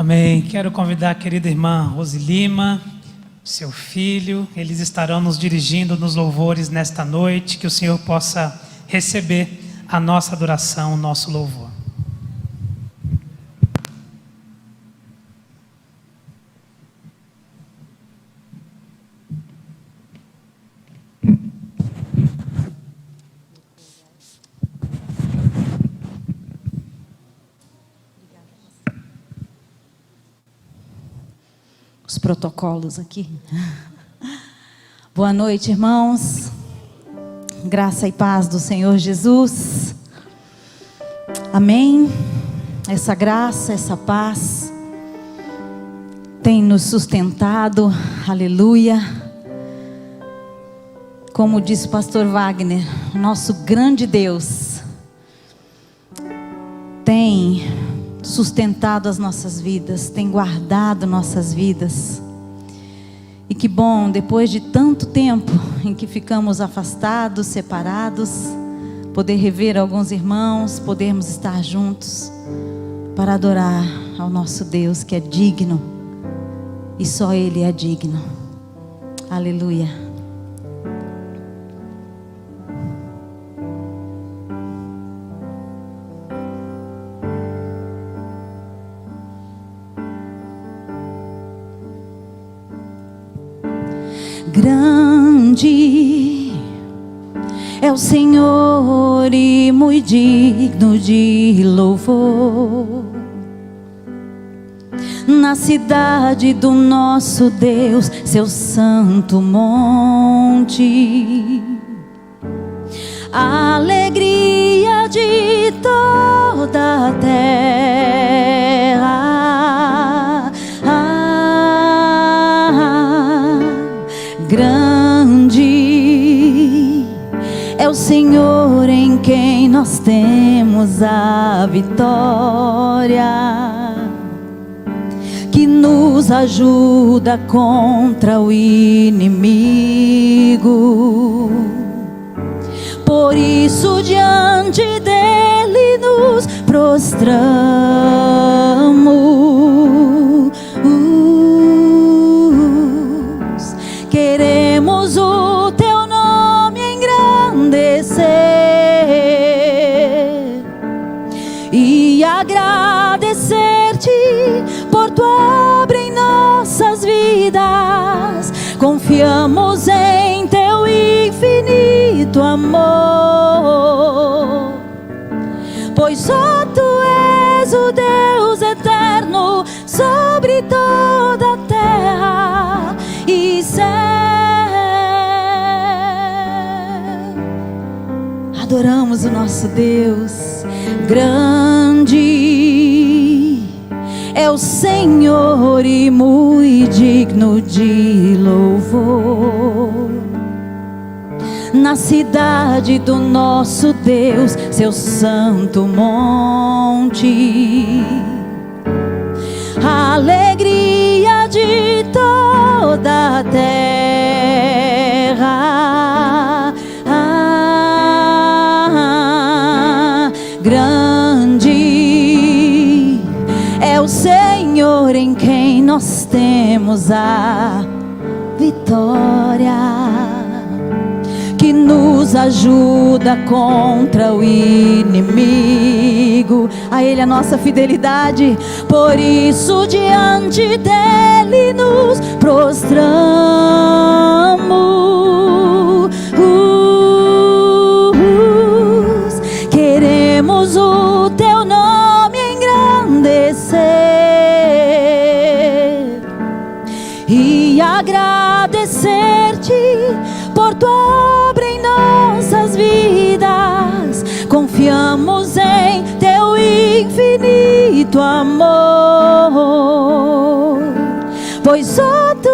Amém. Quero convidar a querida irmã Rose Lima, seu filho. Eles estarão nos dirigindo nos louvores nesta noite. Que o Senhor possa receber a nossa adoração, o nosso louvor. Os protocolos aqui. Boa noite, irmãos. Graça e paz do Senhor Jesus. Amém. Essa graça, essa paz tem nos sustentado. Aleluia. Como disse o pastor Wagner, nosso grande Deus tem sustentado as nossas vidas, tem guardado nossas vidas. E que bom, depois de tanto tempo em que ficamos afastados, separados, poder rever alguns irmãos, podermos estar juntos para adorar ao nosso Deus que é digno, e só Ele é digno. Aleluia. Grande é o Senhor e muito digno de louvor. Na cidade do nosso Deus, seu santo monte, a alegria de toda a terra. Grande é o Senhor em quem nós temos a vitória, que nos ajuda contra o inimigo. Por isso diante dele nos prostramos. Queremos o teu nome engrandecer e agradecer-te por tua obra em nossas vidas. Confiamos em teu infinito amor, pois só tu és o Deus eterno sobre toda a terra e céu. Adoramos o nosso Deus. Grande é o Senhor e muito digno de louvor. Na cidade do nosso Deus, seu santo monte, a alegria de toda a terra. Grande é o Senhor em quem nós temos a vitória, que nos ajuda contra o inimigo. A Ele a nossa fidelidade. Por isso diante dele nos prostramos. Queremos o teu nome engrandecer e agradecer-te por tua obra em nossas vidas. Confiamos em teu infinito amor, pois só tu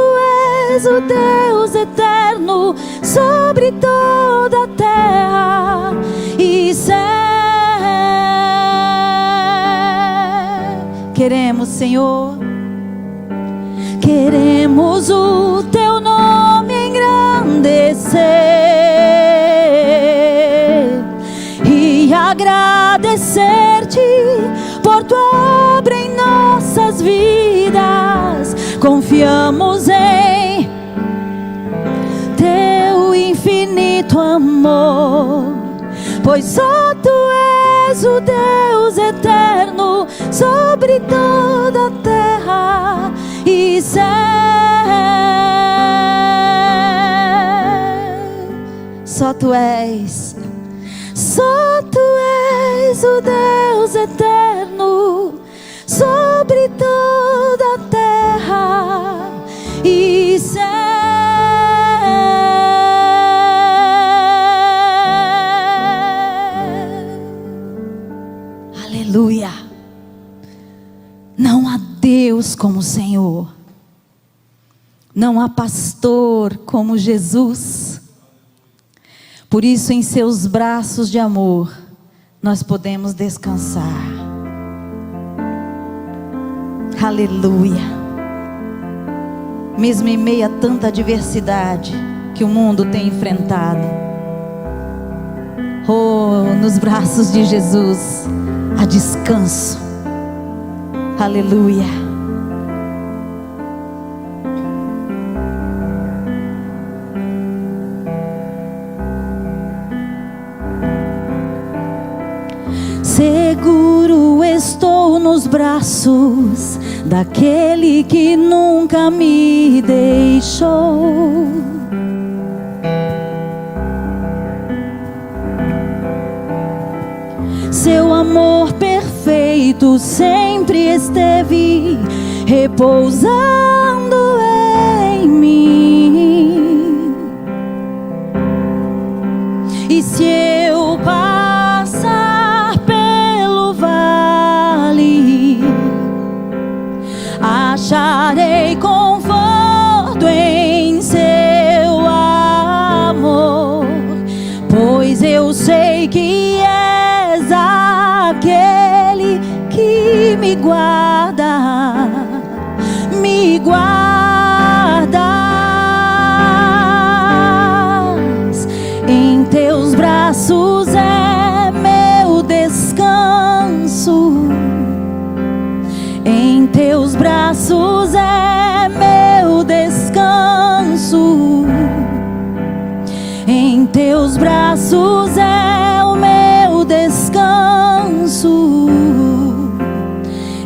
és o Deus eterno sobre toda a terra e céu. Queremos, Senhor, queremos o teu nome engrandecer e agradecer-te por tua obra em nossas nossas vidas. Confiamos em Teu infinito amor, pois só Tu és o Deus eterno sobre toda a terra e céu. Só Tu és o Deus eterno sobre toda a terra e céu. Aleluia. Não há Deus como o Senhor. Não há pastor como Jesus. Por isso, em seus braços de amor, nós podemos descansar. Aleluia. Mesmo em meio a tanta adversidade que o mundo tem enfrentado, nos braços de Jesus há descanso. Aleluia. Seguro estou nos braços daquele que nunca me deixou. Seu amor perfeito sempre esteve repousando em mim. E se eu passar pelo vale, acharei conforto em seu amor, pois eu sei que és aquele que me guarda, me guardas. Em teus braços é meu descanso. Em teus braços é meu descanso. Em teus braços é o meu descanso.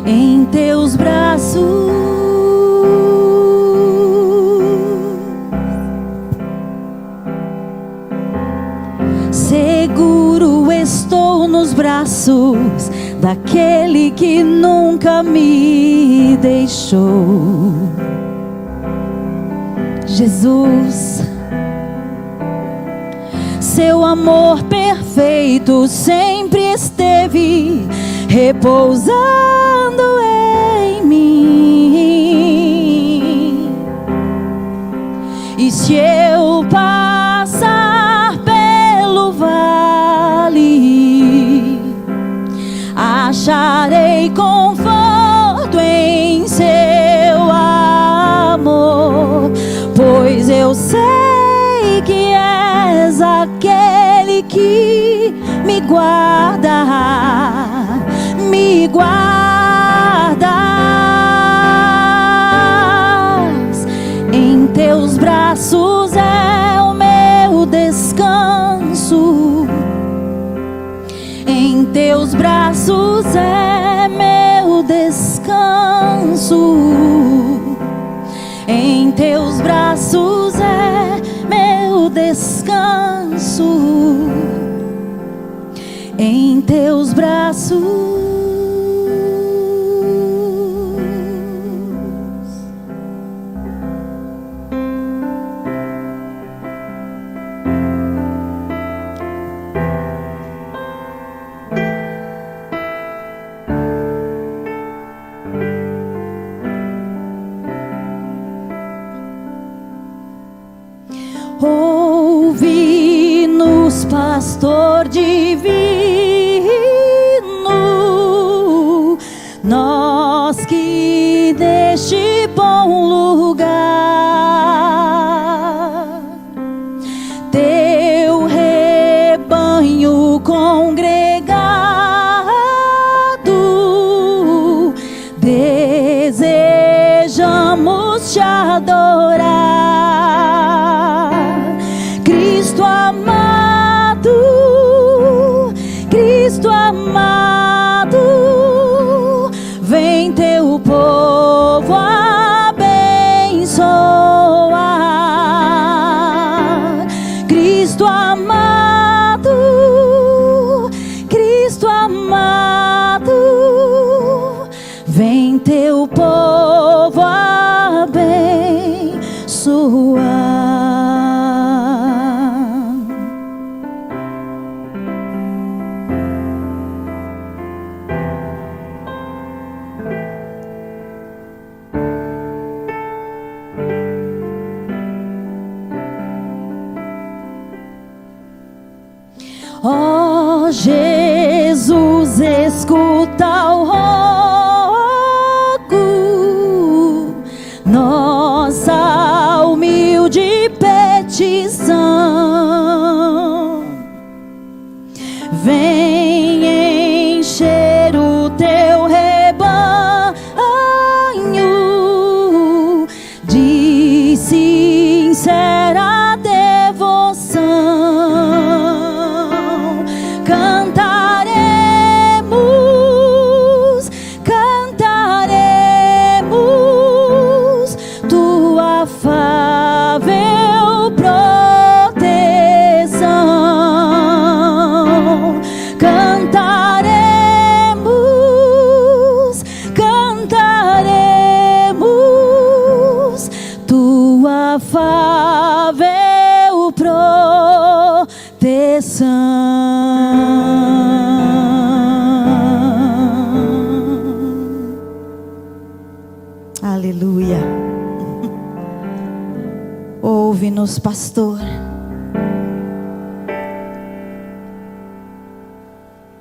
Em teus braços. Seguro estou nos braços daquele que nunca me deixou. Jesus, seu amor perfeito sempre esteve repousando em mim. E se eu passar pelo vale, acharei conforto em seu amor, pois eu sei que és aquele que me guarda, me guardas. Em teus braços é o meu descanso. Em teus braços é meu descanso. Em teus braços é meu descanso. Em teus braços. Ouve-nos, pastor divino, nós que neste bom lugar, teu rebanho congregado, adorar. Cristo amado, Cristo amado, vem teu povo abençoar. Cristo amado, Cristo amado, vem teu povo abençoar. Ó Jesus, escuta o rogo, nossa humilde petição. Vem encher o teu rebanho de sincera devoção. Cantaremos, cantaremos tua afável proteção. Cantaremos, cantaremos tua afável proteção. Aleluia. Ouve-nos, pastor.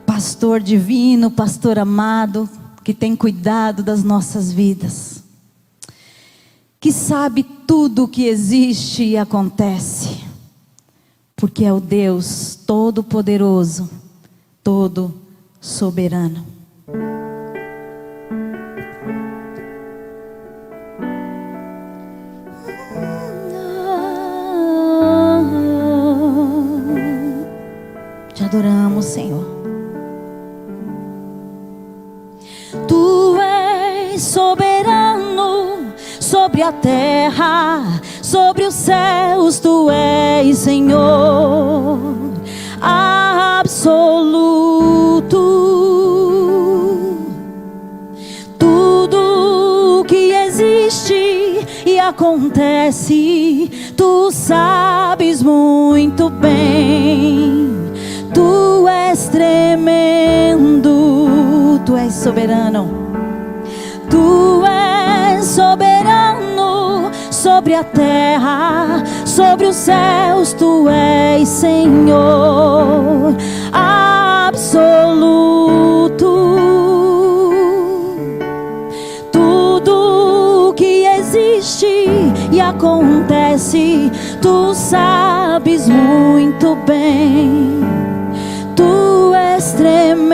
Pastor divino, pastor amado, que tem cuidado das nossas vidas, que sabe tudo o que existe e acontece, porque é o Deus todo-poderoso, todo-soberano. Te adoramos, Senhor. Tu és soberano sobre a terra, sobre os céus. Tu és Senhor absoluto. Tudo que existe e acontece, tu sabes muito bem. Tu és tremendo, tu és soberano. Tu és soberano sobre a terra, sobre os céus. Tu és Senhor absoluto. Tudo que existe e acontece, tu sabes muito bem. Tu és tremendo.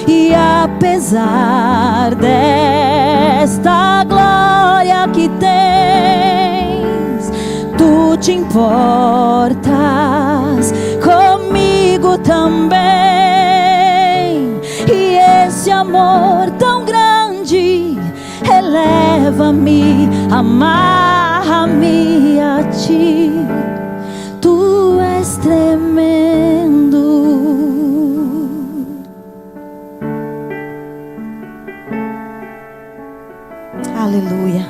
E apesar desta glória que tens, tu te importas comigo também. E esse amor tão grande eleva-me, amarra-me a ti. Tu és tremendo. Aleluia.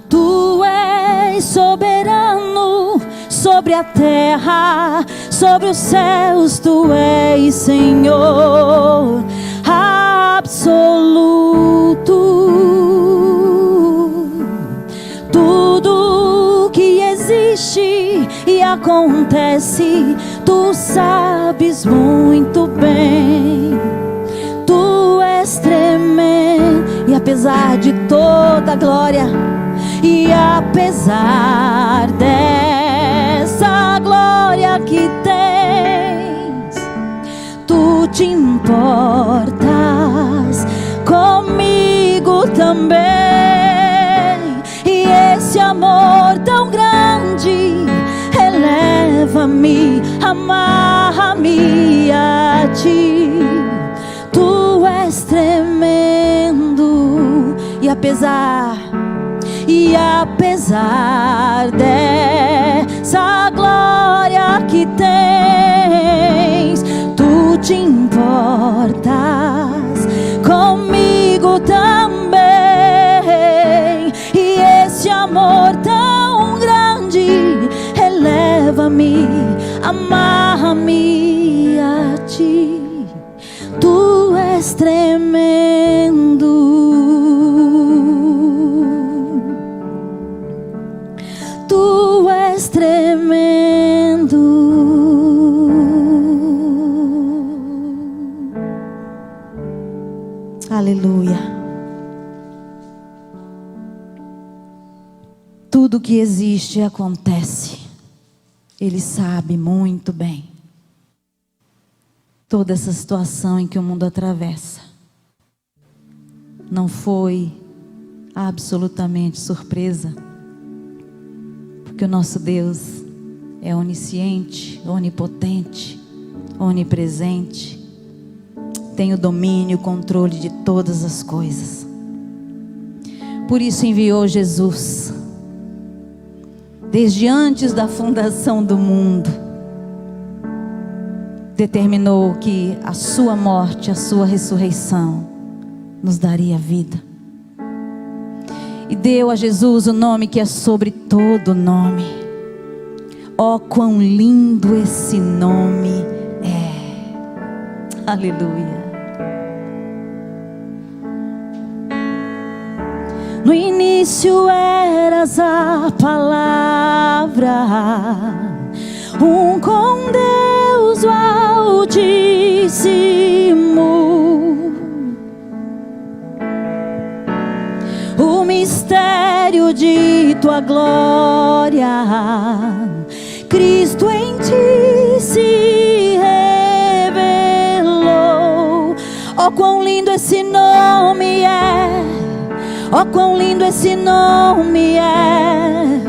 Tu és soberano sobre a terra, sobre os céus. Tu és Senhor absoluto. Tudo que existe e acontece, tu sabes muito bem. Tu és tremendo. E apesar de toda a glória, e apesar desta te importas comigo também. E esse amor tão grande eleva-me, amarra-me a ti. Tu és tremendo, e apesar dessa glória que tens, tu te importas comigo também. E esse amor tão grande eleva-me, amarra-me a ti. Tu és tremendo, tu és tremendo. Aleluia. Tudo que existe e acontece, Ele sabe muito bem. Toda essa situação em que o mundo atravessa não foi absolutamente surpresa, porque o nosso Deus é onisciente, onipotente, onipresente, tem o domínio e o controle de todas as coisas. Por isso enviou Jesus, desde antes da fundação do mundo, determinou que a sua morte, a sua ressurreição nos daria vida. E deu a Jesus o nome que é sobre todo nome. Oh, quão lindo esse nome é. Aleluia. No início eras a palavra, com Deus o Altíssimo. O mistério de tua glória, Cristo em ti se revelou. Oh, quão lindo esse nome é! Oh, quão lindo esse nome é!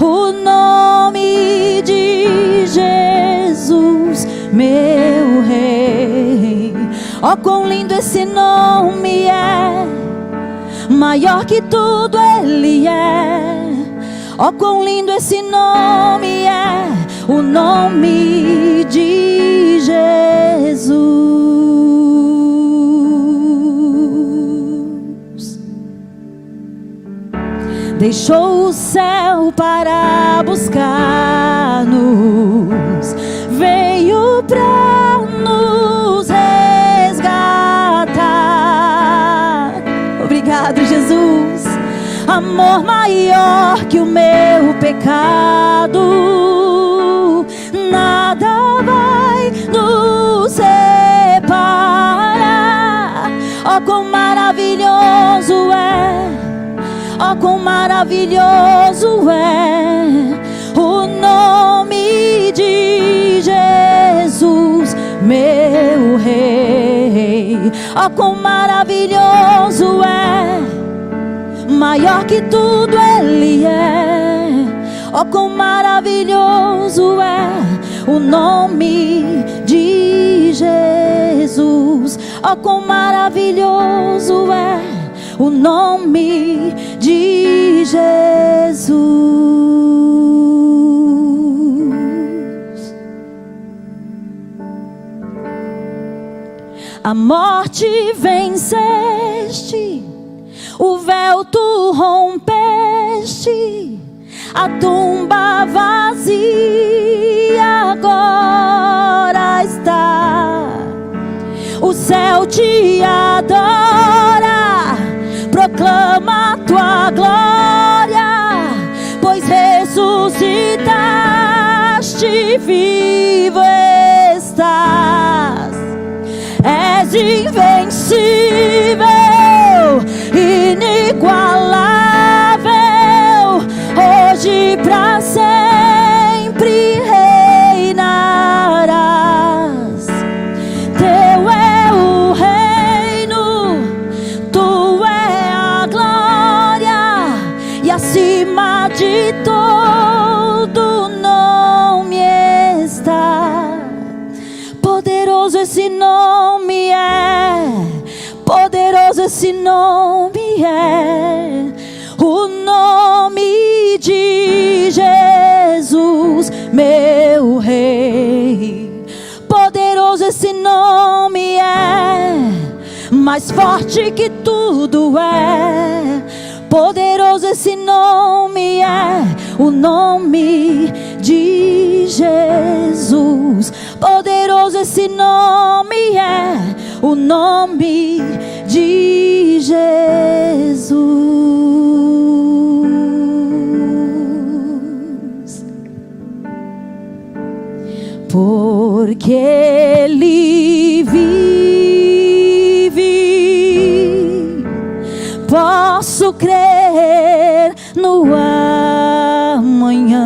O nome de Jesus, meu Rei. Oh, quão lindo esse nome é! Maior que tudo Ele é. Oh, quão lindo esse nome é! O nome de Jesus. Deixou o céu para buscar-nos, veio para nos resgatar. Obrigado, Jesus. Amor maior que o meu pecado, nada vai nos separar. Oh, quão maravilhoso é! Oh, quão maravilhoso é o nome de Jesus, meu Rei. Oh, quão maravilhoso é! Maior que tudo Ele é. Oh, quão maravilhoso é o nome de Jesus. Oh, quão maravilhoso é o nome de Jesus. A morte venceste, o véu tu rompeste, a tumba vazia agora está. O céu te adora, proclama tua glória, pois ressuscitaste, vivo estás. És invencível, inigualável, hoje pra sempre reinarás. Teu esse nome é o nome de Jesus, meu Rei. Poderoso esse nome é, mais forte que tudo é. Poderoso esse nome é, o nome de Jesus. Poderoso esse nome é, o nome de Jesus. Porque Ele vive, posso crer no amanhã.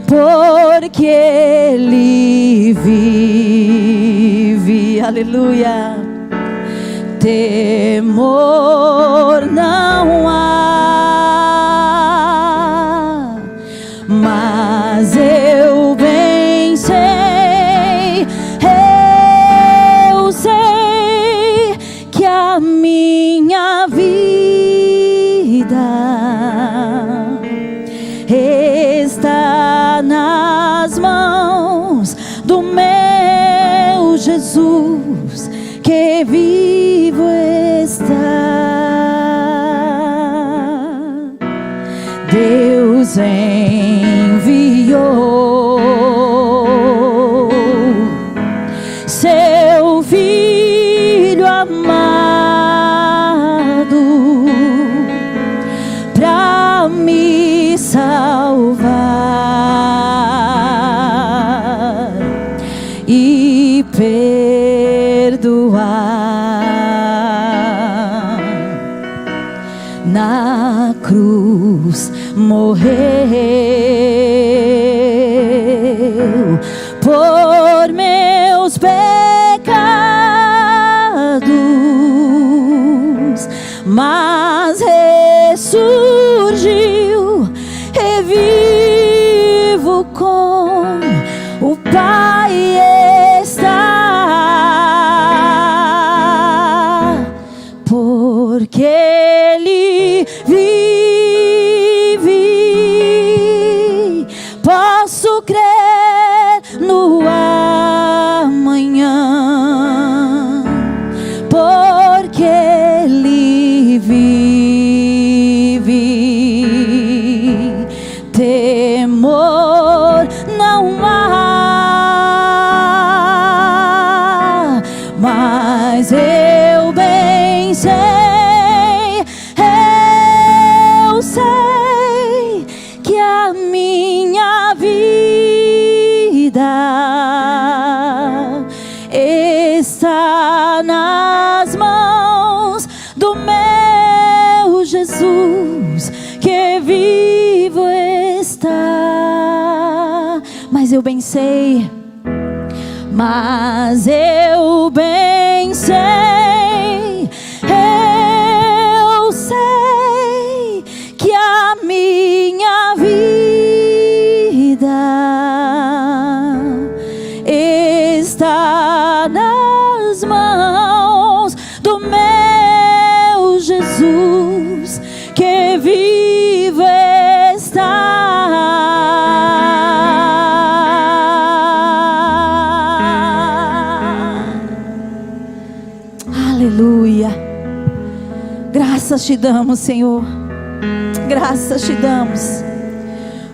Porque Ele vive, aleluia. Temor não há, mas eu bem sei, eu sei que a minha vida está nas mãos do meu Jesus, que vivo está. Deus enviou seu Filho amado para me salvar e perdoar. Na cruz morreu por meus pecados, mas ressurgiu, revivo com o Pai está. Porque Ele vive, posso crer no amanhã. Porque Ele vive, temor não há, mas eu bem sei, eu sei que a minha vida está nas mãos do meu Jesus, que vivo está. Mas eu bem sei, mas eu bem sei, eu sei que a minha vida está nas mãos do meu Jesus, que vivo está. Aleluia. Graças te damos, Senhor. Graças te damos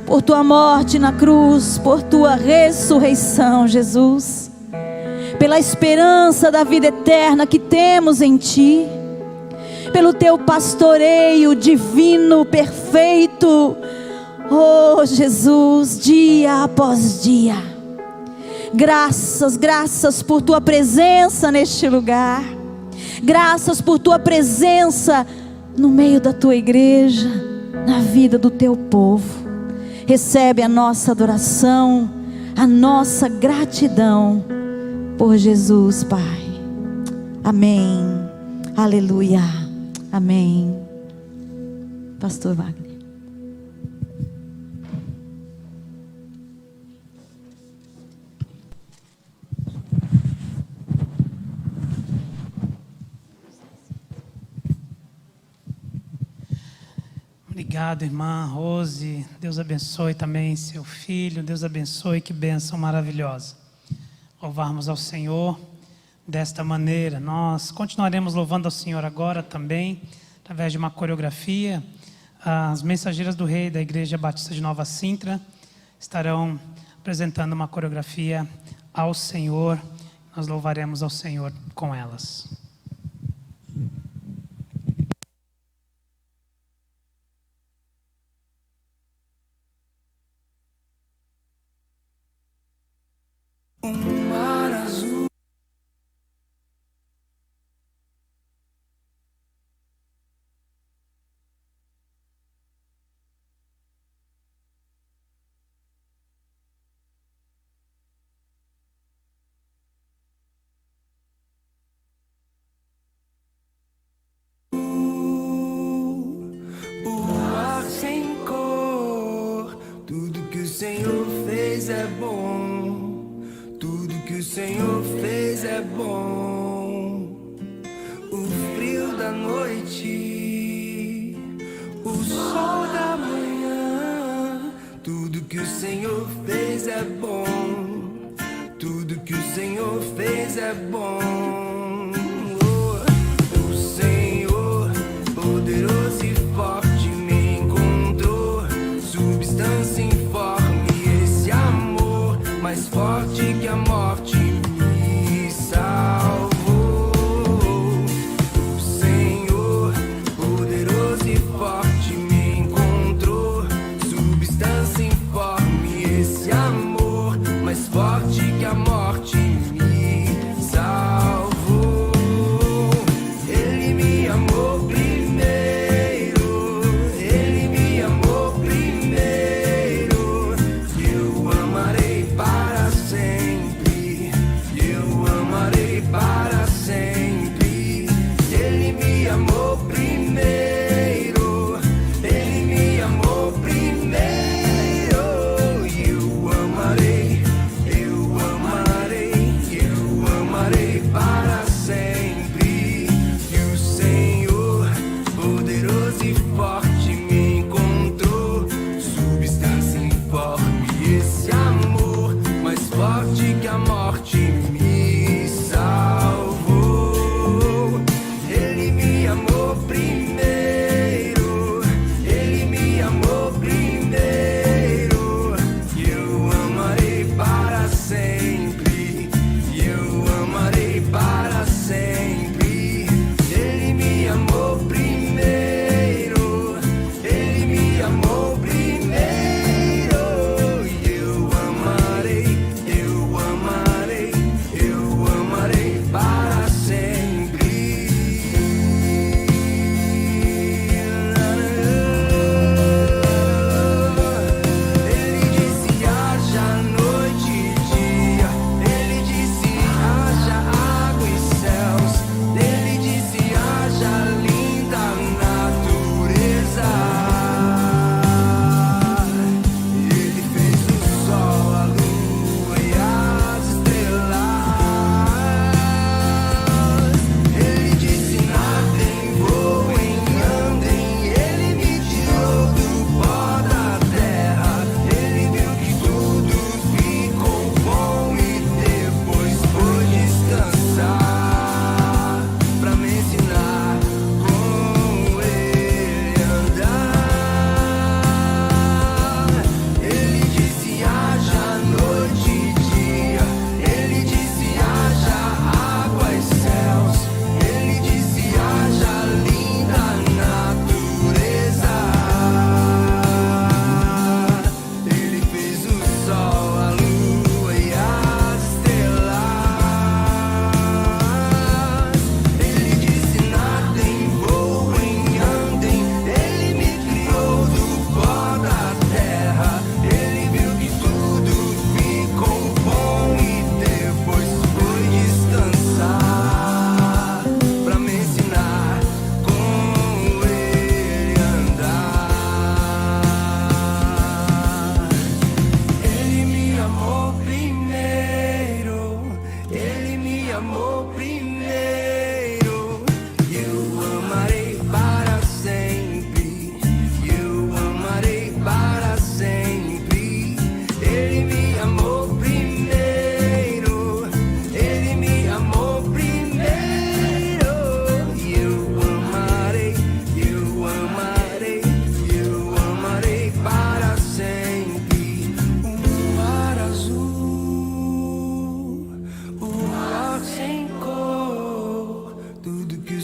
por tua morte na cruz, por tua ressurreição, Jesus, pela esperança da vida eterna que temos em ti, pelo teu pastoreio divino, perfeito. Oh Jesus, dia após dia. Graças, graças por tua presença neste lugar. Graças por tua presença no meio da tua igreja, na vida do teu povo. Recebe a nossa adoração, a nossa gratidão por Jesus, Pai. Amém. Aleluia. Amém. Pastor Wagner. Obrigado, irmã Rose. Deus abençoe também seu filho. Deus abençoe, que bênção maravilhosa. Louvarmos ao Senhor desta maneira. Nós continuaremos louvando ao Senhor agora também, através de uma coreografia. As mensageiras do Rei da Igreja Batista de Nova Sintra estarão apresentando uma coreografia ao Senhor. Nós louvaremos ao Senhor com elas. Mar azul, o ar sem cor. Tudo que o Senhor fez é bom. Tudo que o Senhor fez é bom. O frio da noite, o sol da manhã. Tudo que o Senhor fez é bom. Tudo que o Senhor fez é bom. O Senhor, poderoso e forte, me encontrou. Substância informe, esse amor mais forte que a morte me salvou. O Senhor, poderoso e forte, me encontrou. Substância informe, esse amor mais forte que a morte me salvou.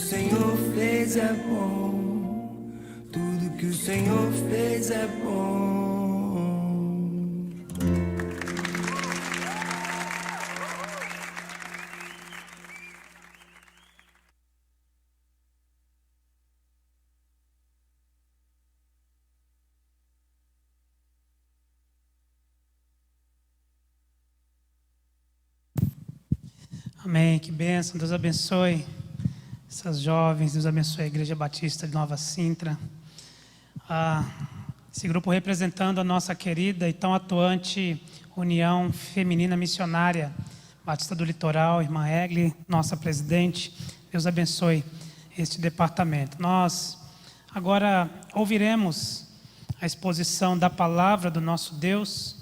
Senhor fez é bom. Tudo que o Senhor fez é bom. Amém, que bênção, Deus abençoe essas jovens, Deus abençoe a Igreja Batista de Nova Sintra. Esse grupo representando a nossa querida e tão atuante União Feminina Missionária Batista do Litoral, irmã Egli, nossa presidente. Deus abençoe este departamento. Nós agora ouviremos a exposição da palavra do nosso Deus.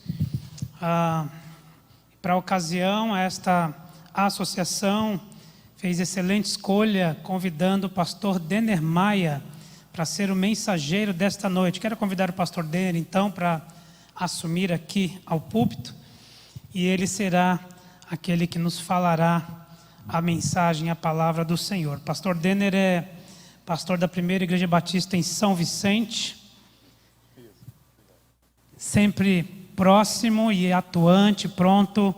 Para a ocasião, esta associação fez excelente escolha, convidando o pastor Denner Maia para ser o mensageiro desta noite. Quero convidar o pastor Denner, então, para assumir aqui ao púlpito, e ele será aquele que nos falará a mensagem, a palavra do Senhor. Pastor Denner é pastor da Primeira Igreja Batista em São Vicente, sempre próximo e atuante, pronto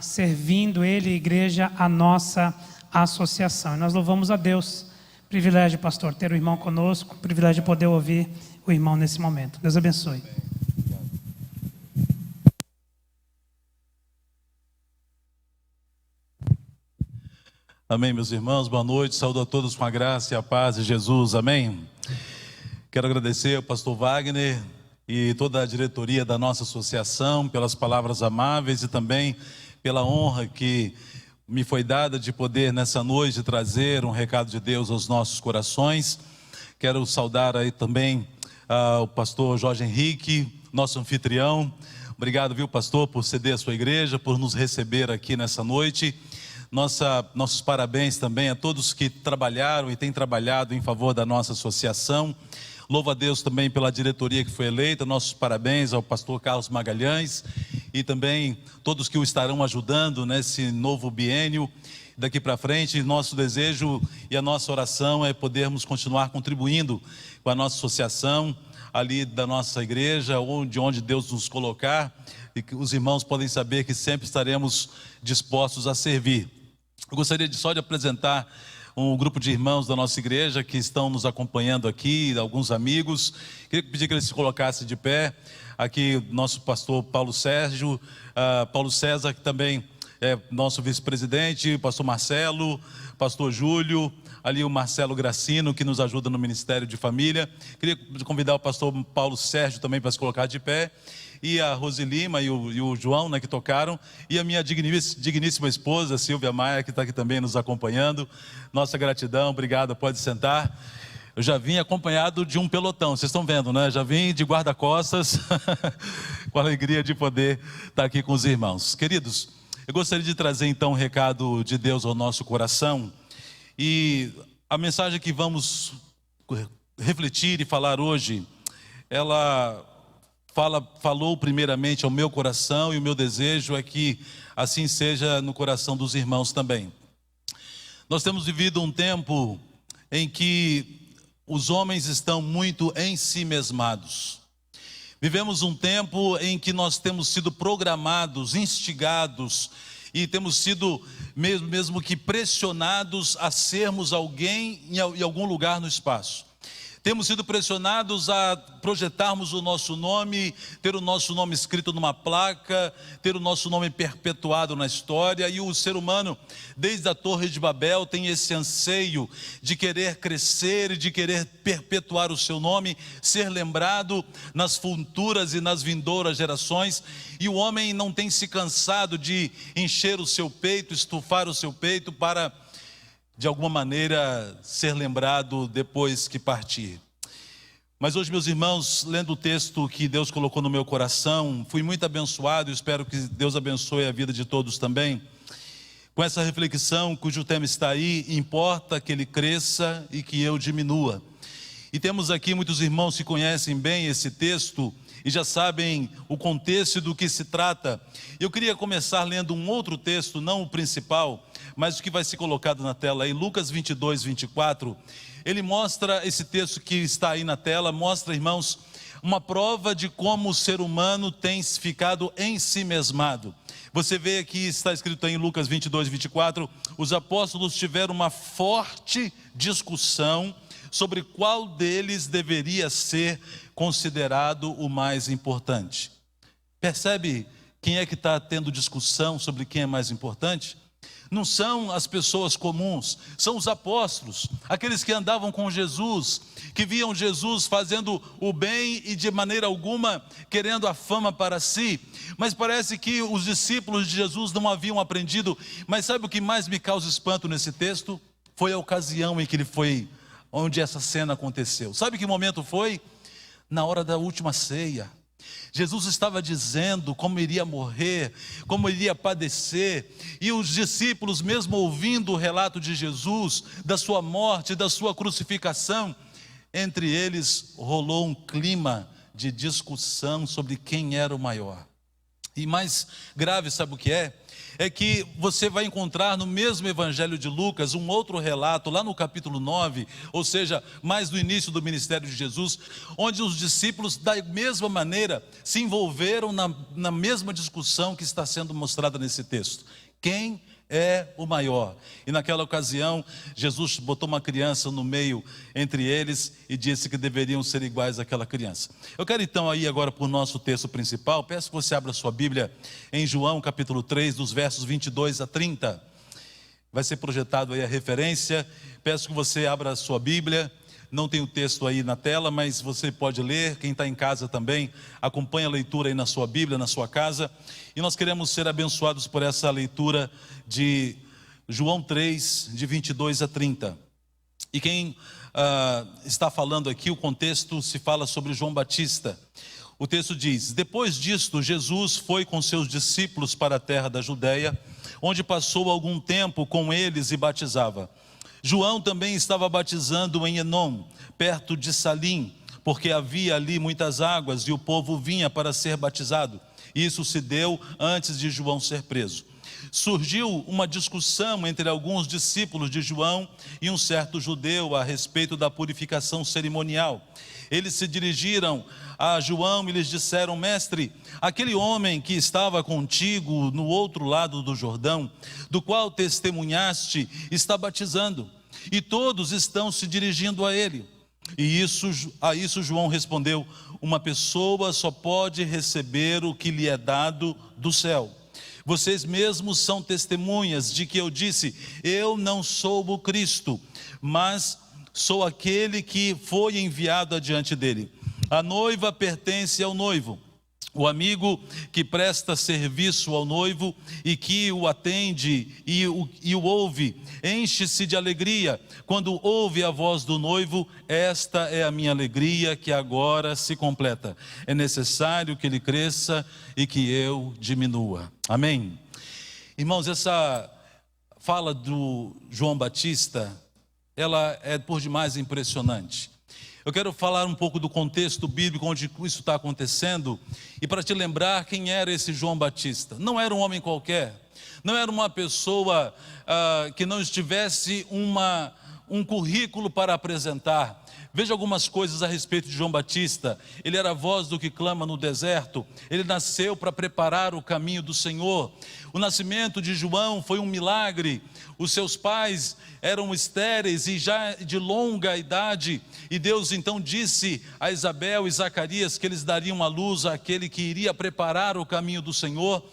servindo ele, igreja, a nossa associação. E nós louvamos a Deus. Privilégio, pastor, ter o irmão conosco, privilégio de poder ouvir o irmão nesse momento. Deus abençoe. Amém, meus irmãos, boa noite, saúdo a todos com a graça e a paz de Jesus, amém. Quero agradecer ao pastor Wagner e toda a diretoria da nossa associação pelas palavras amáveis e também pela honra que me foi dada de poder nessa noite trazer um recado de Deus aos nossos corações. Quero saudar aí também o pastor Jorge Henrique, nosso anfitrião. Obrigado, viu, pastor, por ceder a sua igreja, por nos receber aqui nessa noite. Nossos parabéns também a todos que trabalharam e têm trabalhado em favor da nossa associação. Louvo a Deus também pela diretoria que foi eleita. Nossos parabéns ao pastor Carlos Magalhães e também todos que o estarão ajudando nesse novo biênio. Daqui para frente, nosso desejo e a nossa oração é podermos continuar contribuindo com a nossa associação, ali da nossa igreja, onde Deus nos colocar, e que os irmãos podem saber que sempre estaremos dispostos a servir. Eu gostaria só de apresentar um grupo de irmãos da nossa igreja que estão nos acompanhando aqui, alguns amigos. Queria pedir que eles se colocassem de pé. Aqui nosso pastor Paulo Sérgio, Paulo César, que também é nosso vice-presidente, pastor Marcelo, pastor Júlio, ali o Marcelo Gracino, que nos ajuda no Ministério de Família. Queria convidar o pastor Paulo Sérgio também para se colocar de pé. E a Rose Lima e o João, né, que tocaram, e a minha digníssima esposa, Silvia Maia, que está aqui também nos acompanhando. Nossa gratidão, obrigado, pode sentar. Eu já vim acompanhado de um pelotão, vocês estão vendo, né? Já vim de guarda-costas, com a alegria de poder estar aqui com os irmãos. Queridos, eu gostaria de trazer então um recado de Deus ao nosso coração, e a mensagem que vamos refletir e falar hoje, ela falou primeiramente ao meu coração, e o meu desejo é que assim seja no coração dos irmãos também. Nós temos vivido um tempo em que os homens estão muito ensimesmados. Vivemos um tempo em que nós temos sido programados, instigados, e temos sido mesmo que pressionados a sermos alguém em algum lugar no espaço. Temos sido pressionados a projetarmos o nosso nome, ter o nosso nome escrito numa placa, ter o nosso nome perpetuado na história. E o ser humano, desde a Torre de Babel, tem esse anseio de querer crescer e de querer perpetuar o seu nome, ser lembrado nas futuras e nas vindouras gerações. E o homem não tem se cansado de encher o seu peito, estufar o seu peito para, de alguma maneira, ser lembrado depois que partir. Mas hoje, meus irmãos, lendo o texto que Deus colocou no meu coração, fui muito abençoado, e espero que Deus abençoe a vida de todos também, com essa reflexão cujo tema está aí: importa que ele cresça e que eu diminua. E temos aqui muitos irmãos que conhecem bem esse texto e já sabem o contexto do que se trata. Eu queria começar lendo um outro texto, não o principal, mas o que vai ser colocado na tela aí, Lucas 22, 24, ele mostra, esse texto que está aí na tela, mostra, irmãos, uma prova de como o ser humano tem ficado em si mesmado. Você vê aqui, está escrito aí em Lucas 22, 24, os apóstolos tiveram uma forte discussão sobre qual deles deveria ser considerado o mais importante. Percebe quem é que está tendo discussão sobre quem é mais importante? Não são as pessoas comuns, são os apóstolos, aqueles que andavam com Jesus, que viam Jesus fazendo o bem e de maneira alguma querendo a fama para si. Mas parece que os discípulos de Jesus não haviam aprendido. Mas sabe o que mais me causa espanto nesse texto? Foi a ocasião em que ele foi, onde essa cena aconteceu. Sabe que momento foi? Na hora da última ceia. Jesus estava dizendo como iria morrer, como iria padecer, e os discípulos, mesmo ouvindo o relato de Jesus, da sua morte, da sua crucificação, entre eles rolou um clima de discussão sobre quem era o maior. E mais grave, sabe o que é? É que você vai encontrar no mesmo evangelho de Lucas um outro relato, lá no capítulo 9, ou seja, mais no início do ministério de Jesus, onde os discípulos da mesma maneira se envolveram na mesma discussão que está sendo mostrada nesse texto. Quem é o maior? E naquela ocasião, Jesus botou uma criança no meio entre eles e disse que deveriam ser iguais àquela criança. Eu quero então ir agora para o nosso texto principal. Peço que você abra sua Bíblia em João capítulo 3, dos versos 22 a 30. Vai ser projetado aí a referência. Peço que você abra a sua Bíblia. Não tem o texto aí na tela, mas você pode ler. Quem está em casa também, acompanha a leitura aí na sua Bíblia, na sua casa. E nós queremos ser abençoados por essa leitura de João 3, de 22 a 30. E quem está falando aqui, o contexto se fala sobre João Batista. O texto diz: depois disto, Jesus foi com seus discípulos para a terra da Judéia, onde passou algum tempo com eles e batizava. João também estava batizando em Enom, perto de Salim, porque havia ali muitas águas e o povo vinha para ser batizado. Isso se deu antes de João ser preso. Surgiu uma discussão entre alguns discípulos de João e um certo judeu a respeito da purificação cerimonial. Eles se dirigiram a João e lhes disseram: mestre, aquele homem que estava contigo no outro lado do Jordão, do qual testemunhaste, está batizando, e todos estão se dirigindo a ele. E a isso João respondeu: uma pessoa só pode receber o que lhe é dado do céu. Vocês mesmos são testemunhas de que eu disse: eu não sou o Cristo, mas sou aquele que foi enviado adiante dele. A noiva pertence ao noivo. O amigo que presta serviço ao noivo e que o atende e o ouve, enche-se de alegria quando ouve a voz do noivo. Esta é a minha alegria que agora se completa. É necessário que ele cresça e que eu diminua. Amém. Irmãos, essa fala do João Batista, ela é por demais impressionante. Eu quero falar um pouco do contexto bíblico onde isso está acontecendo e para te lembrar quem era esse João Batista. Não era um homem qualquer, não era uma pessoa que não tivesse um currículo para apresentar. Veja algumas coisas a respeito de João Batista. Ele era a voz do que clama no deserto. Ele nasceu para preparar o caminho do Senhor. O nascimento de João foi um milagre. Os seus pais eram estéreis e já de longa idade, e Deus então disse a Isabel e Zacarias que eles dariam à luz àquele que iria preparar o caminho do Senhor.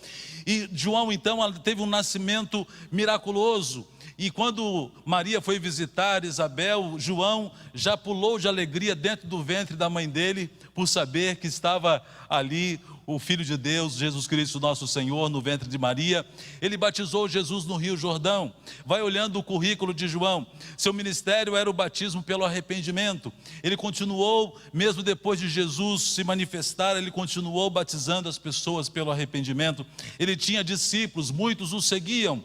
E João então teve um nascimento miraculoso. E quando Maria foi visitar Isabel, João já pulou de alegria dentro do ventre da mãe dele, por saber que estava ali o Filho de Deus, Jesus Cristo nosso Senhor, no ventre de Maria. Ele batizou Jesus no Rio Jordão. Vai olhando o currículo de João. Seu ministério era o batismo pelo arrependimento. Ele continuou, mesmo depois de Jesus se manifestar, ele continuou batizando as pessoas pelo arrependimento. Ele tinha discípulos, muitos o seguiam.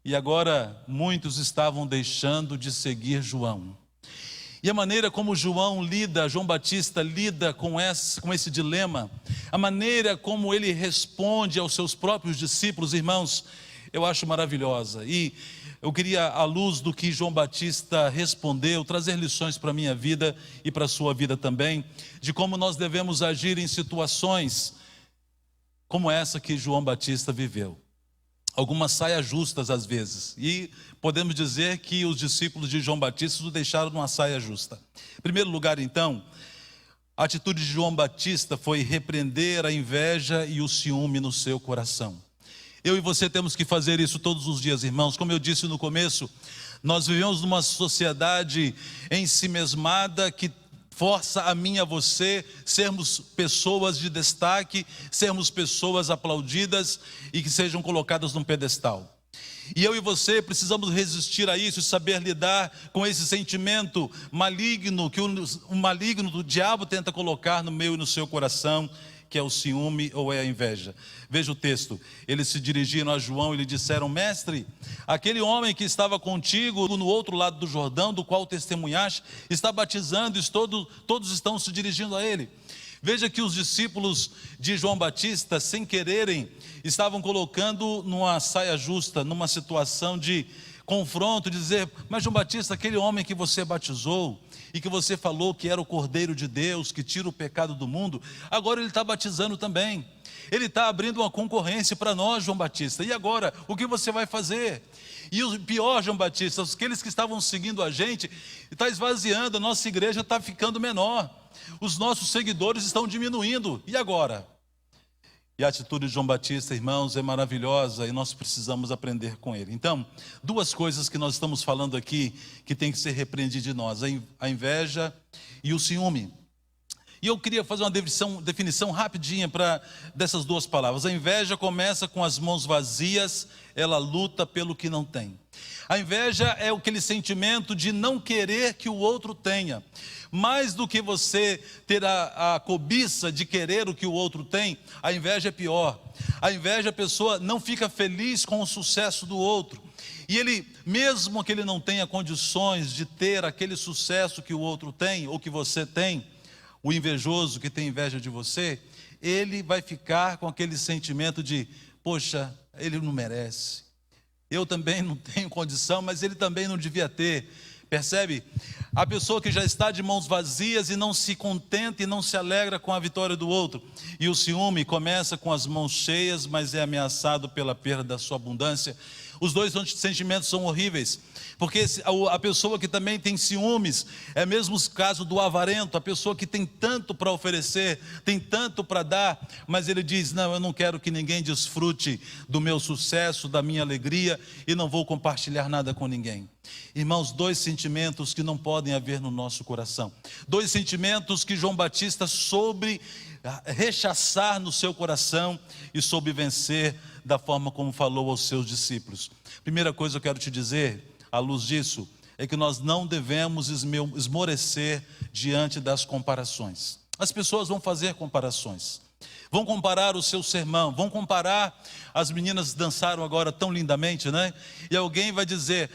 E agora muitos estavam deixando de seguir João. E a maneira como João Batista lida com esse dilema, a maneira como ele responde aos seus próprios discípulos, irmãos, eu acho maravilhosa. E eu queria, à luz do que João Batista respondeu, trazer lições para a minha vida e para a sua vida também, de como nós devemos agir em situações como essa que João Batista viveu. Algumas saias justas às vezes, e podemos dizer que os discípulos de João Batista o deixaram numa saia justa. Em primeiro lugar, então, a atitude de João Batista foi repreender a inveja e o ciúme no seu coração. Eu e você temos que fazer isso todos os dias, irmãos. Como eu disse no começo, nós vivemos numa sociedade ensimesmada que força a mim e a você sermos pessoas de destaque, sermos pessoas aplaudidas e que sejam colocadas num pedestal. E eu e você precisamos resistir a isso e saber lidar com esse sentimento maligno que o maligno do diabo tenta colocar no meu e no seu coração, que é o ciúme ou é a inveja. Veja o texto, eles se dirigiram a João e lhe disseram: mestre, aquele homem que estava contigo no outro lado do Jordão, do qual testemunhaste, está batizando e todos estão se dirigindo a ele. Veja que os discípulos de João Batista, sem quererem, estavam colocando numa saia justa, numa situação de confronto, de dizer: mas João Batista, aquele homem que você batizou e que você falou que era o Cordeiro de Deus, que tira o pecado do mundo, agora ele está batizando também. Ele está abrindo uma concorrência para nós, João Batista. E agora, o que você vai fazer? E o pior, João Batista, aqueles que estavam seguindo a gente, está esvaziando, a nossa igreja está ficando menor. Os nossos seguidores estão diminuindo. E agora? E a atitude de João Batista, irmãos, é maravilhosa e nós precisamos aprender com ele. Então, duas coisas que nós estamos falando aqui que tem que ser repreendido de nós: a inveja e o ciúme. E eu queria fazer uma definição rapidinha dessas duas palavras. A inveja começa com as mãos vazias, ela luta pelo que não tem. A inveja é aquele sentimento de não querer que o outro tenha. Mais do que você ter a cobiça de querer o que o outro tem, a inveja é pior. A inveja, a pessoa não fica feliz com o sucesso do outro. E ele, mesmo que ele não tenha condições de ter aquele sucesso que o outro tem, ou que você tem, o invejoso que tem inveja de você, ele vai ficar com aquele sentimento de: poxa, ele não merece. Eu também não tenho condição, mas ele também não devia ter. Percebe? A pessoa que já está de mãos vazias e não se contenta e não se alegra com a vitória do outro. E o ciúme começa com as mãos cheias, mas é ameaçado pela perda da sua abundância. Os dois sentimentos são horríveis, porque a pessoa que também tem ciúmes, é mesmo o caso do avarento, a pessoa que tem tanto para oferecer, tem tanto para dar, mas ele diz: não, eu não quero que ninguém desfrute do meu sucesso, da minha alegria, e não vou compartilhar nada com ninguém. Irmãos, dois sentimentos que não podem haver no nosso coração, dois sentimentos que João Batista soube rechaçar no seu coração e soube vencer da forma como falou aos seus discípulos. Primeira coisa que eu quero te dizer, à luz disso, é que nós não devemos esmorecer diante das comparações. As pessoas vão fazer comparações, vão comparar o seu sermão, vão comparar. As meninas dançaram agora tão lindamente, né? E alguém vai dizer,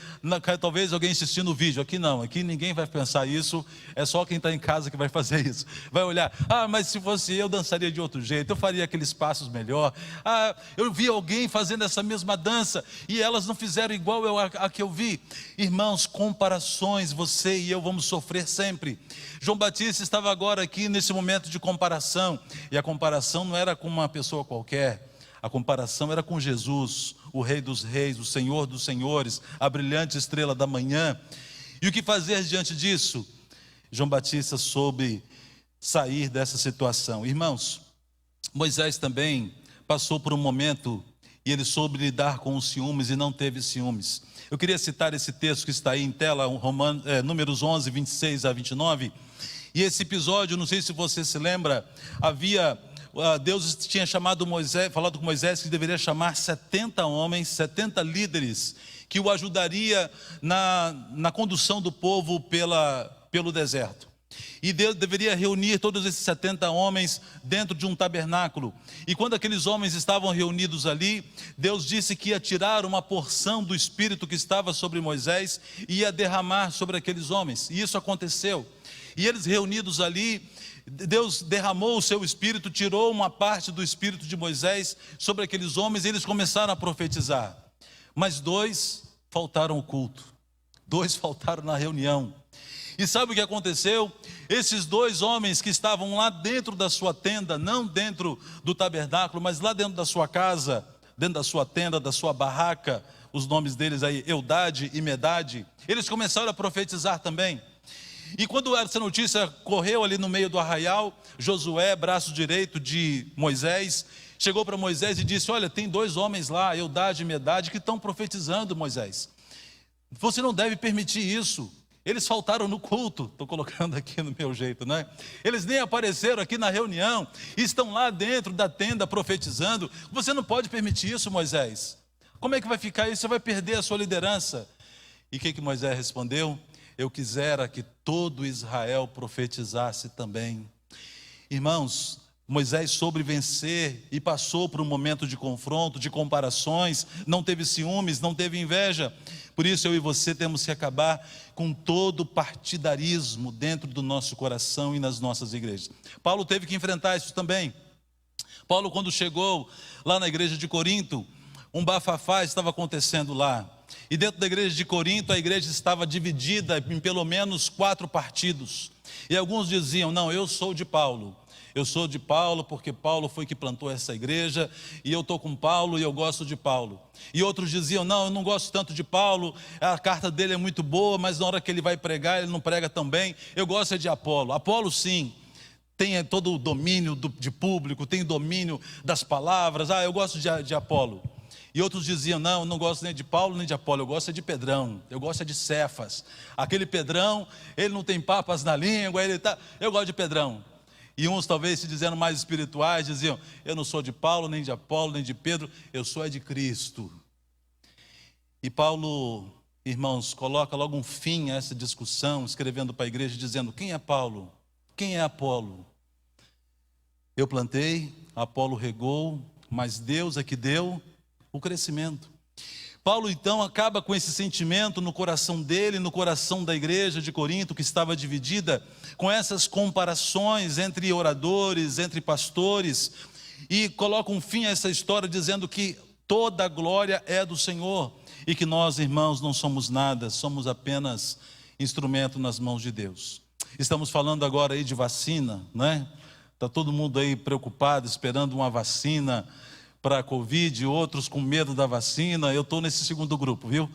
talvez alguém assistindo o vídeo, aqui não, aqui ninguém vai pensar isso, é só quem está em casa que vai fazer isso. Vai olhar: ah, mas se fosse eu dançaria de outro jeito, eu faria aqueles passos melhor. Ah, eu vi alguém fazendo essa mesma dança e elas não fizeram igual a que eu vi. Irmãos, comparações, você e eu vamos sofrer sempre. João Batista estava agora aqui nesse momento de comparação, e a comparação não era com uma pessoa qualquer. A comparação era com Jesus, o Rei dos Reis, o Senhor dos Senhores, a brilhante estrela da manhã. E o que fazer diante disso? João Batista soube sair dessa situação. Irmãos, Moisés também passou por um momento e ele soube lidar com os ciúmes e não teve ciúmes. Eu queria citar esse texto que está aí em tela, Números 11, 26 a 29. E esse episódio, não sei se você se lembra, Deus tinha chamado Moisés, falado com Moisés que deveria chamar 70 homens, 70 líderes, que o ajudaria na condução do povo pelo deserto. E Deus deveria reunir todos esses 70 homens dentro de um tabernáculo. E quando aqueles homens estavam reunidos ali, Deus disse que ia tirar uma porção do Espírito que estava sobre Moisés e ia derramar sobre aqueles homens. E isso aconteceu. E eles reunidos ali, Deus derramou o seu Espírito, tirou uma parte do Espírito de Moisés sobre aqueles homens e eles começaram a profetizar. mas 2 faltaram ao culto, 2 faltaram na reunião. E sabe o que aconteceu? Esses 2 homens que estavam lá dentro da sua tenda, não dentro do tabernáculo, mas lá dentro da sua casa, dentro da sua tenda, da sua barraca, os nomes deles aí, Eldade e Medade, eles começaram a profetizar também. E quando essa notícia correu ali no meio do arraial, Josué, braço direito de Moisés, chegou para Moisés e disse: olha, tem 2 homens lá, Eldade e Medade, que estão profetizando, Moisés. Você não deve permitir isso. Eles faltaram no culto, estou colocando aqui no meu jeito, né? Eles nem apareceram aqui na reunião, estão lá dentro da tenda profetizando. Você não pode permitir isso, Moisés. Como é que vai ficar isso? Você vai perder a sua liderança. E o que Moisés respondeu? Eu quisera que todo Israel profetizasse também. Irmãos, Moisés soube vencer e passou por um momento de confronto, de comparações, não teve ciúmes, não teve inveja. Por isso eu e você temos que acabar com todo o partidarismo dentro do nosso coração e nas nossas igrejas. Paulo teve que enfrentar isso também. Paulo, quando chegou lá na igreja de Corinto, um bafafá estava acontecendo lá. E dentro da igreja de Corinto, a igreja estava dividida em pelo menos 4 partidos. E alguns diziam: não, eu sou de Paulo. Eu sou de Paulo porque Paulo foi que plantou essa igreja, e eu estou com Paulo e eu gosto de Paulo. E outros diziam: não, eu não gosto tanto de Paulo, a carta dele é muito boa, mas na hora que ele vai pregar, ele não prega tão bem. Eu gosto de Apolo. Apolo sim, tem todo o domínio de público, tem domínio das palavras. Eu gosto de Apolo. E outros diziam: não, eu não gosto nem de Paulo nem de Apolo, eu gosto de Pedrão, eu gosto de Cefas. Aquele Pedrão, ele não tem papas na língua, eu gosto de Pedrão. E uns, talvez se dizendo mais espirituais, diziam: eu não sou de Paulo, nem de Apolo, nem de Pedro, eu sou de Cristo. E Paulo, irmãos, coloca logo um fim a essa discussão, escrevendo para a igreja, dizendo: quem é Paulo? Quem é Apolo? Eu plantei, Apolo regou, mas Deus é que deu o crescimento. Paulo então acaba com esse sentimento no coração dele, no coração da igreja de Corinto, que estava dividida, com essas comparações entre oradores, entre pastores, e coloca um fim a essa história dizendo que toda a glória é do Senhor, e que nós, irmãos, não somos nada, somos apenas instrumento nas mãos de Deus. Estamos falando agora aí de vacina, né? Está todo mundo aí preocupado, esperando uma vacina para a Covid, outros com medo da vacina. Eu estou nesse segundo grupo, viu?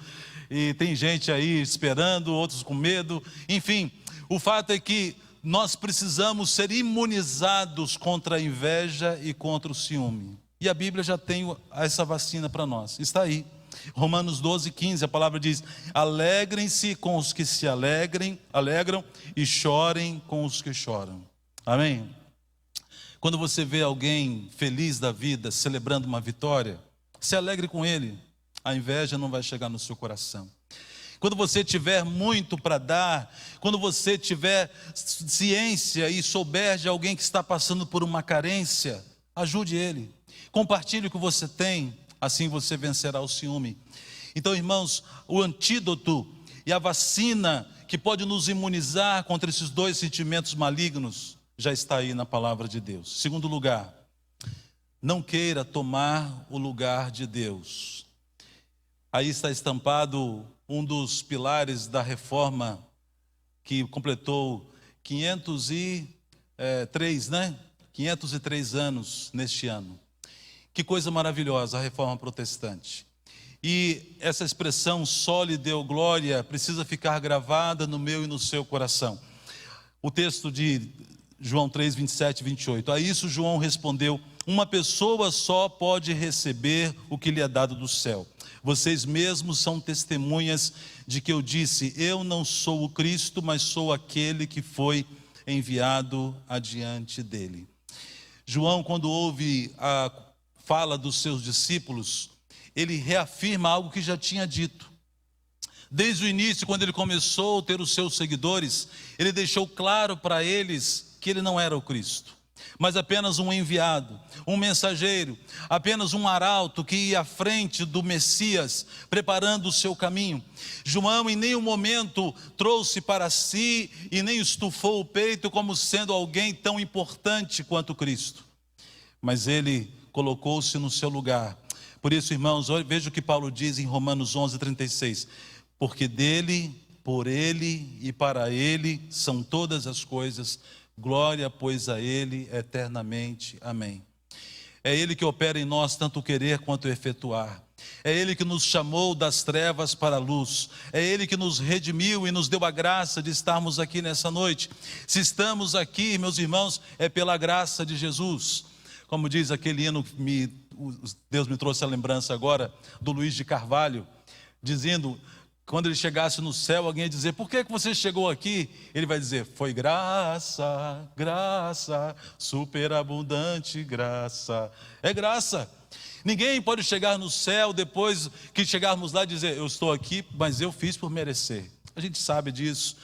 E tem gente aí esperando, outros com medo. Enfim, o fato é que nós precisamos ser imunizados contra a inveja e contra o ciúme. E a Bíblia já tem essa vacina para nós. Está aí. Romanos 12:15, a palavra diz: alegrem-se com os que se alegram e chorem com os que choram. Amém? Quando você vê alguém feliz da vida, celebrando uma vitória, se alegre com ele. A inveja não vai chegar no seu coração. Quando você tiver muito para dar, quando você tiver ciência e souber de alguém que está passando por uma carência, ajude ele. Compartilhe o que você tem, assim você vencerá o ciúme. Então, irmãos, o antídoto e a vacina que pode nos imunizar contra esses 2 sentimentos malignos já está aí na palavra de Deus. Segundo lugar, não queira tomar o lugar de Deus. Aí está estampado um dos pilares da reforma que completou 503, né? 503 anos neste ano. Que coisa maravilhosa a reforma protestante. E essa expressão só lhe deu glória precisa ficar gravada no meu e no seu coração. O texto de João 3, 27 e 28. A isso João respondeu: uma pessoa só pode receber o que lhe é dado do céu. Vocês mesmos são testemunhas de que eu disse: eu não sou o Cristo, mas sou aquele que foi enviado adiante dele. João, quando ouve a fala dos seus discípulos, ele reafirma algo que já tinha dito. Desde o início, quando ele começou a ter os seus seguidores, ele deixou claro para eles que ele não era o Cristo, mas apenas um enviado, um mensageiro, apenas um arauto que ia à frente do Messias, preparando o seu caminho. João em nenhum momento trouxe para si e nem estufou o peito como sendo alguém tão importante quanto Cristo, mas ele colocou-se no seu lugar Por isso, irmãos, veja o que Paulo diz em Romanos 11:36. Porque dele, por ele e para ele são todas as coisas. Glória, pois, a ele eternamente. Amém. É ele que opera em nós tanto o querer quanto o efetuar. É ele que nos chamou das trevas para a luz. É ele que nos redimiu e nos deu a graça de estarmos aqui nessa noite. Se estamos aqui, meus irmãos, é pela graça de Jesus. Como diz aquele hino, Deus me trouxe a lembrança agora, do Luiz de Carvalho, dizendo, quando ele chegasse no céu, alguém ia dizer, por que você chegou aqui? Ele vai dizer, foi graça, graça, superabundante graça. É graça. Ninguém pode chegar no céu depois que chegarmos lá e dizer, eu estou aqui, mas eu fiz por merecer. A gente sabe disso.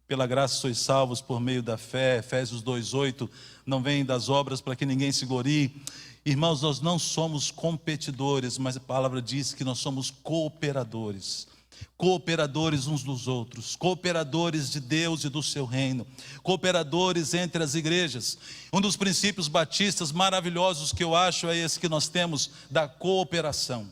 Pela graça sois salvos por meio da fé. Efésios 2:8, não vem das obras para que ninguém se glorie. Irmãos, nós não somos competidores, mas a palavra diz que nós somos cooperadores. Cooperadores uns dos outros, cooperadores de Deus e do seu reino, cooperadores entre as igrejas. Um dos princípios batistas maravilhosos que eu acho é esse que nós temos, da cooperação.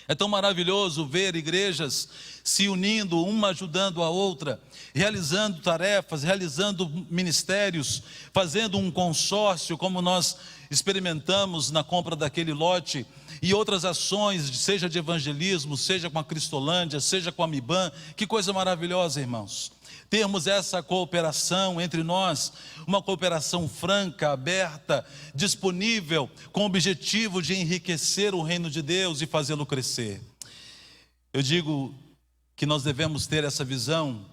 É tão maravilhoso ver igrejas se unindo, uma ajudando a outra, realizando tarefas, realizando ministérios, fazendo um consórcio, como nós experimentamos na compra daquele lote, e outras ações, seja de evangelismo, seja com a Cristolândia, seja com a MIBAN. Que coisa maravilhosa, irmãos. Termos essa cooperação entre nós, uma cooperação franca, aberta, disponível, com o objetivo de enriquecer o reino de Deus e fazê-lo crescer. Eu digo que nós devemos ter essa visão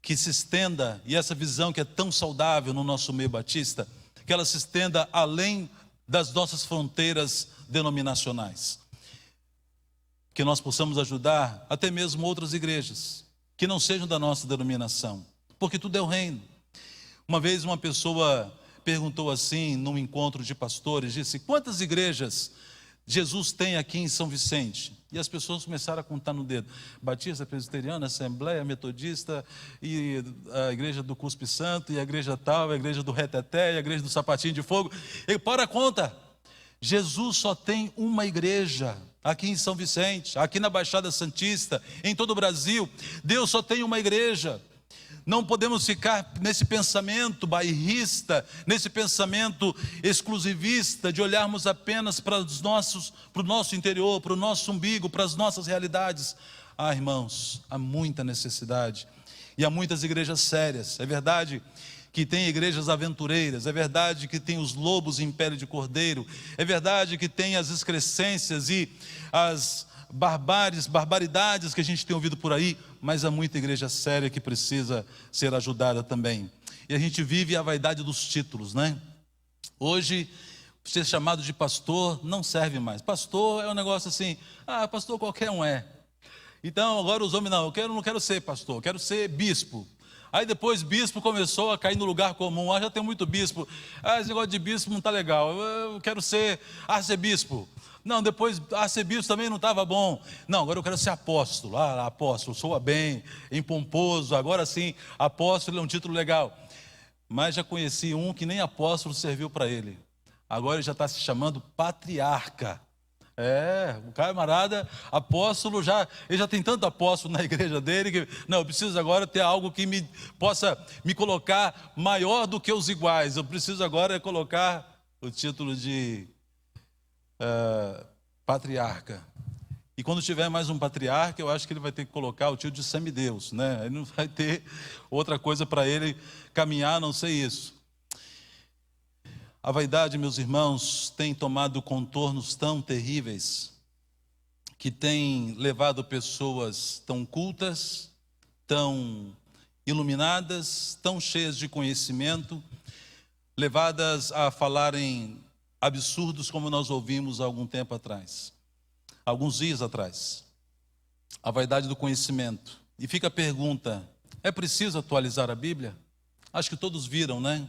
que se estenda, e essa visão que é tão saudável no nosso meio batista, que ela se estenda além das nossas fronteiras denominacionais. Que nós possamos ajudar até mesmo outras igrejas que não sejam da nossa denominação, porque tudo é o reino. Uma vez uma pessoa perguntou assim, num encontro de pastores, disse, quantas igrejas Jesus tem aqui em São Vicente? E as pessoas começaram a contar no dedo, Batista, Presbiteriana, Assembleia, Metodista, e a igreja do Cuspe Santo, e a igreja tal, a igreja do Reteté, e a igreja do Sapatinho de Fogo. E para a conta, Jesus só tem uma igreja aqui em São Vicente, aqui na Baixada Santista, em todo o Brasil. Deus só tem uma igreja. Não podemos ficar nesse pensamento bairrista, nesse pensamento exclusivista, de olharmos apenas para o nosso interior, para o nosso umbigo, para as nossas realidades. Ah, irmãos, há muita necessidade, e há muitas igrejas sérias. É verdade que tem igrejas aventureiras, é verdade que tem os lobos em pele de cordeiro, é verdade que tem as excrescências e as barbaridades que a gente tem ouvido por aí, mas há muita igreja séria que precisa ser ajudada também. E a gente vive a vaidade dos títulos, né? Hoje, ser chamado de pastor não serve mais. Pastor é um negócio assim, pastor qualquer um é. Então agora os homens, não, não quero ser pastor, eu quero ser bispo. Aí depois bispo começou a cair no lugar comum, já tem muito bispo, esse negócio de bispo não está legal, eu quero ser arcebispo. Não, depois arcebispo também não estava bom. Não, agora eu quero ser apóstolo. Apóstolo, soa bem, em pomposo, agora sim, apóstolo é um título legal. Mas já conheci um que nem apóstolo serviu para ele. Agora ele já está se chamando patriarca. O camarada, apóstolo, ele já tem tanto apóstolo na igreja dele, que não, eu preciso agora ter algo que possa me colocar maior do que os iguais. Eu preciso agora colocar o título de patriarca. E quando tiver mais um patriarca, eu acho que ele vai ter que colocar o título de semideus, né? Ele não vai ter outra coisa para ele caminhar, a não ser isso. A vaidade, meus irmãos, tem tomado contornos tão terríveis, que tem levado pessoas tão cultas, tão iluminadas, tão cheias de conhecimento, levadas a falarem absurdos como nós ouvimos há algum tempo atrás, alguns dias atrás. A vaidade do conhecimento. E fica a pergunta, é preciso atualizar a Bíblia? Acho que todos viram, né?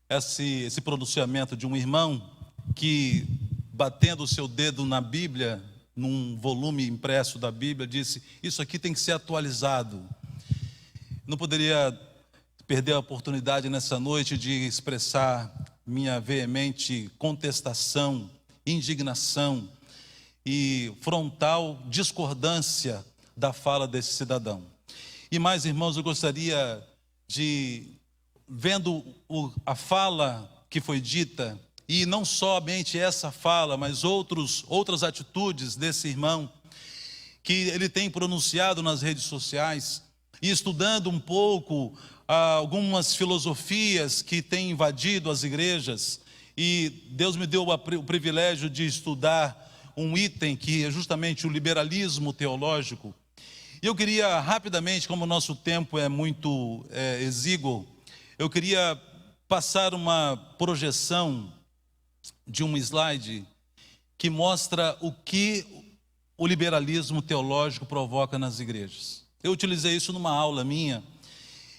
Esse pronunciamento de um irmão que, batendo o seu dedo na Bíblia, num volume impresso da Bíblia, disse, isso aqui tem que ser atualizado. Não poderia perder a oportunidade nessa noite de expressar minha veemente contestação, indignação e frontal discordância da fala desse cidadão. E mais, irmãos, eu gostaria de, vendo a fala que foi dita, e não somente essa fala, mas outras atitudes desse irmão, que ele tem pronunciado nas redes sociais, e estudando um pouco algumas filosofias que têm invadido as igrejas, e Deus me deu o privilégio de estudar um item que é justamente o liberalismo teológico. E eu queria rapidamente, como o nosso tempo é muito exíguo, eu queria passar uma projeção de um slide que mostra o que o liberalismo teológico provoca nas igrejas. Eu utilizei isso numa aula minha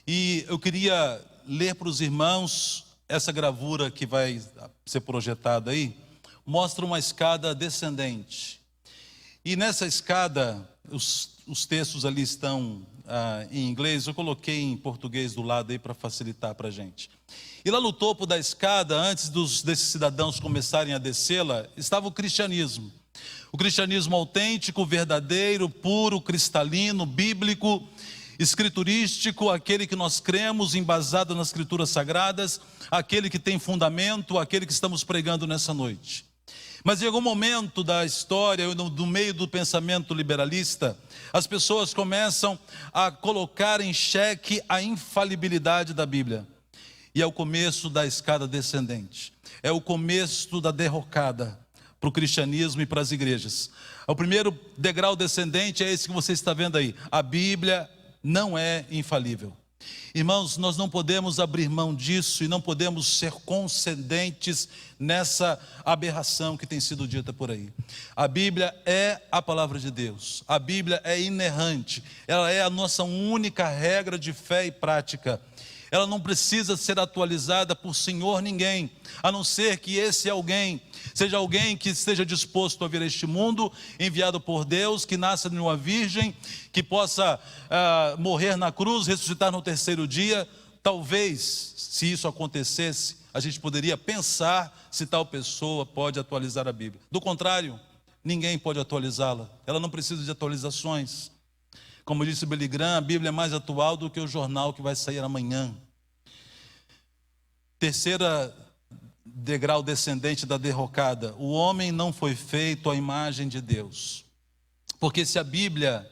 e eu queria ler para os irmãos essa gravura que vai ser projetada aí. Mostra uma escada descendente. E nessa escada, os textos ali estão em inglês, eu coloquei em português do lado aí para facilitar para a gente. E lá no topo da escada, antes desses cidadãos começarem a descê-la, estava o cristianismo. O cristianismo autêntico, verdadeiro, puro, cristalino, bíblico, escriturístico, aquele que nós cremos, embasado nas escrituras sagradas, aquele que tem fundamento, aquele que estamos pregando nessa noite. Mas em algum momento da história, no meio do pensamento liberalista, as pessoas começam a colocar em xeque a infalibilidade da Bíblia. E é o começo da escada descendente. É o começo da derrocada para o cristianismo e para as igrejas. O primeiro degrau descendente é esse que você está vendo aí. A Bíblia não é infalível. Irmãos, nós não podemos abrir mão disso e não podemos ser concedentes nessa aberração que tem sido dita por aí. A Bíblia é a palavra de Deus. A Bíblia é inerrante. Ela é a nossa única regra de fé e prática. Ela não precisa ser atualizada por senhor ninguém, a não ser que esse alguém seja alguém que esteja disposto a vir a este mundo, enviado por Deus, que nasça de uma virgem, que possa morrer na cruz, ressuscitar no terceiro dia. Talvez, se isso acontecesse, a gente poderia pensar se tal pessoa pode atualizar a Bíblia. Do contrário, ninguém pode atualizá-la. Ela não precisa de atualizações. Como disse Billy Graham, a Bíblia é mais atual do que o jornal que vai sair amanhã. Terceira degrau descendente da derrocada: o homem não foi feito à imagem de Deus. Porque se a Bíblia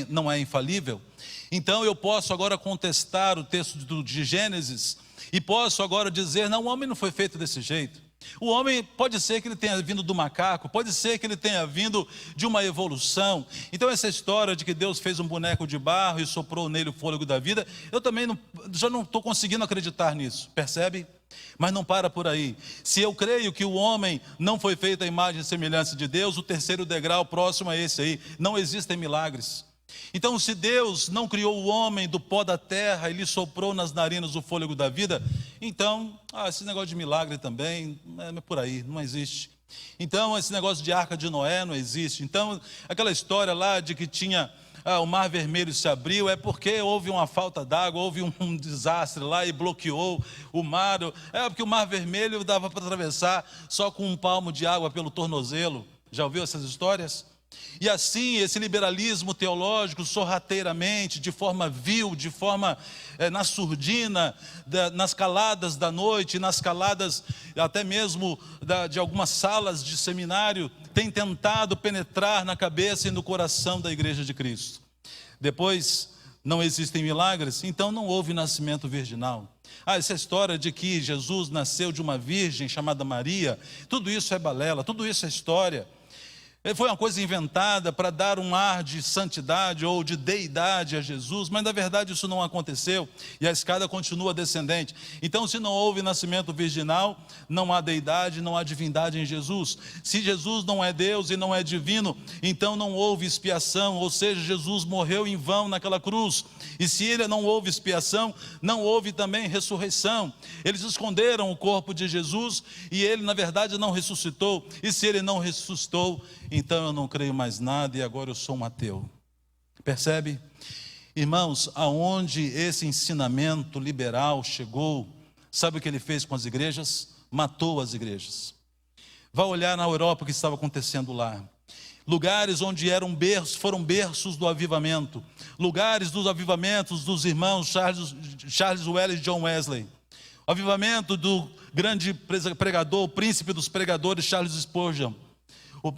não é infalível, então eu posso agora contestar o texto de Gênesis e posso agora dizer: não, o homem não foi feito desse jeito. O homem pode ser que ele tenha vindo do macaco, pode ser que ele tenha vindo de uma evolução. Então essa história de que Deus fez um boneco de barro e soprou nele o fôlego da vida, eu também já não estou conseguindo acreditar nisso, percebe? Mas não para por aí. Se eu creio que o homem não foi feito à imagem e semelhança de Deus, o terceiro degrau próximo é esse aí: não existem milagres. Então, se Deus não criou o homem do pó da terra e lhe soprou nas narinas o fôlego da vida, então, esse negócio de milagre também é por aí, não existe. Então, esse negócio de arca de Noé não existe. Então, aquela história lá de que tinha o mar vermelho se abriu, é porque houve uma falta d'água, houve um desastre lá e bloqueou o mar. É porque o mar vermelho dava para atravessar só com um palmo de água pelo tornozelo. Já ouviu essas histórias? E assim, esse liberalismo teológico, sorrateiramente, de forma vil, de forma na surdina, nas caladas da noite, nas caladas até mesmo de algumas salas de seminário, tem tentado penetrar na cabeça e no coração da igreja de Cristo. Depois, não existem milagres, então não houve nascimento virginal. Essa história de que Jesus nasceu de uma virgem chamada Maria, tudo isso é balela, tudo isso é história. Foi uma coisa inventada para dar um ar de santidade ou de deidade a Jesus, mas na verdade isso não aconteceu e a escada continua descendente. Então, se não houve nascimento virginal, não há deidade, não há divindade em Jesus. Se Jesus não é Deus e não é divino, então não houve expiação, ou seja, Jesus morreu em vão naquela cruz. E se ele não houve expiação, não houve também ressurreição. Eles esconderam o corpo de Jesus e ele na verdade não ressuscitou. E se ele não ressuscitou, então eu não creio mais nada e agora eu sou um ateu. Percebe? Irmãos, aonde esse ensinamento liberal chegou, sabe o que ele fez com as igrejas? Matou as igrejas. Vá olhar na Europa o que estava acontecendo lá. lugares onde foram berços do avivamento, lugares dos avivamentos dos irmãos Charles Wesley e John Wesley, o avivamento do grande pregador, o príncipe dos pregadores Charles Spurgeon,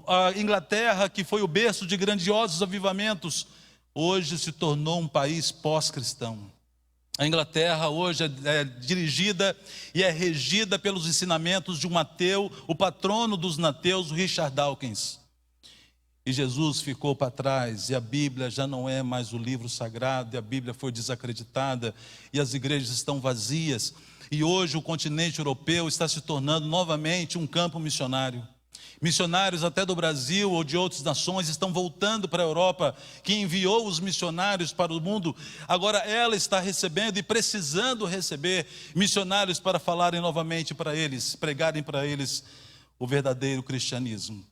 a Inglaterra, que foi o berço de grandiosos avivamentos, hoje se tornou um país pós-cristão. A Inglaterra hoje é dirigida e é regida pelos ensinamentos de um ateu, o patrono dos ateus, Richard Dawkins. E Jesus ficou para trás, e a Bíblia já não é mais o livro sagrado, e a Bíblia foi desacreditada, e as igrejas estão vazias. E hoje o continente europeu está se tornando novamente um campo missionário. Missionários até do Brasil ou de outras nações estão voltando para a Europa, que enviou os missionários para o mundo. Agora ela está recebendo e precisando receber missionários para falarem novamente para eles, pregarem para eles o verdadeiro cristianismo.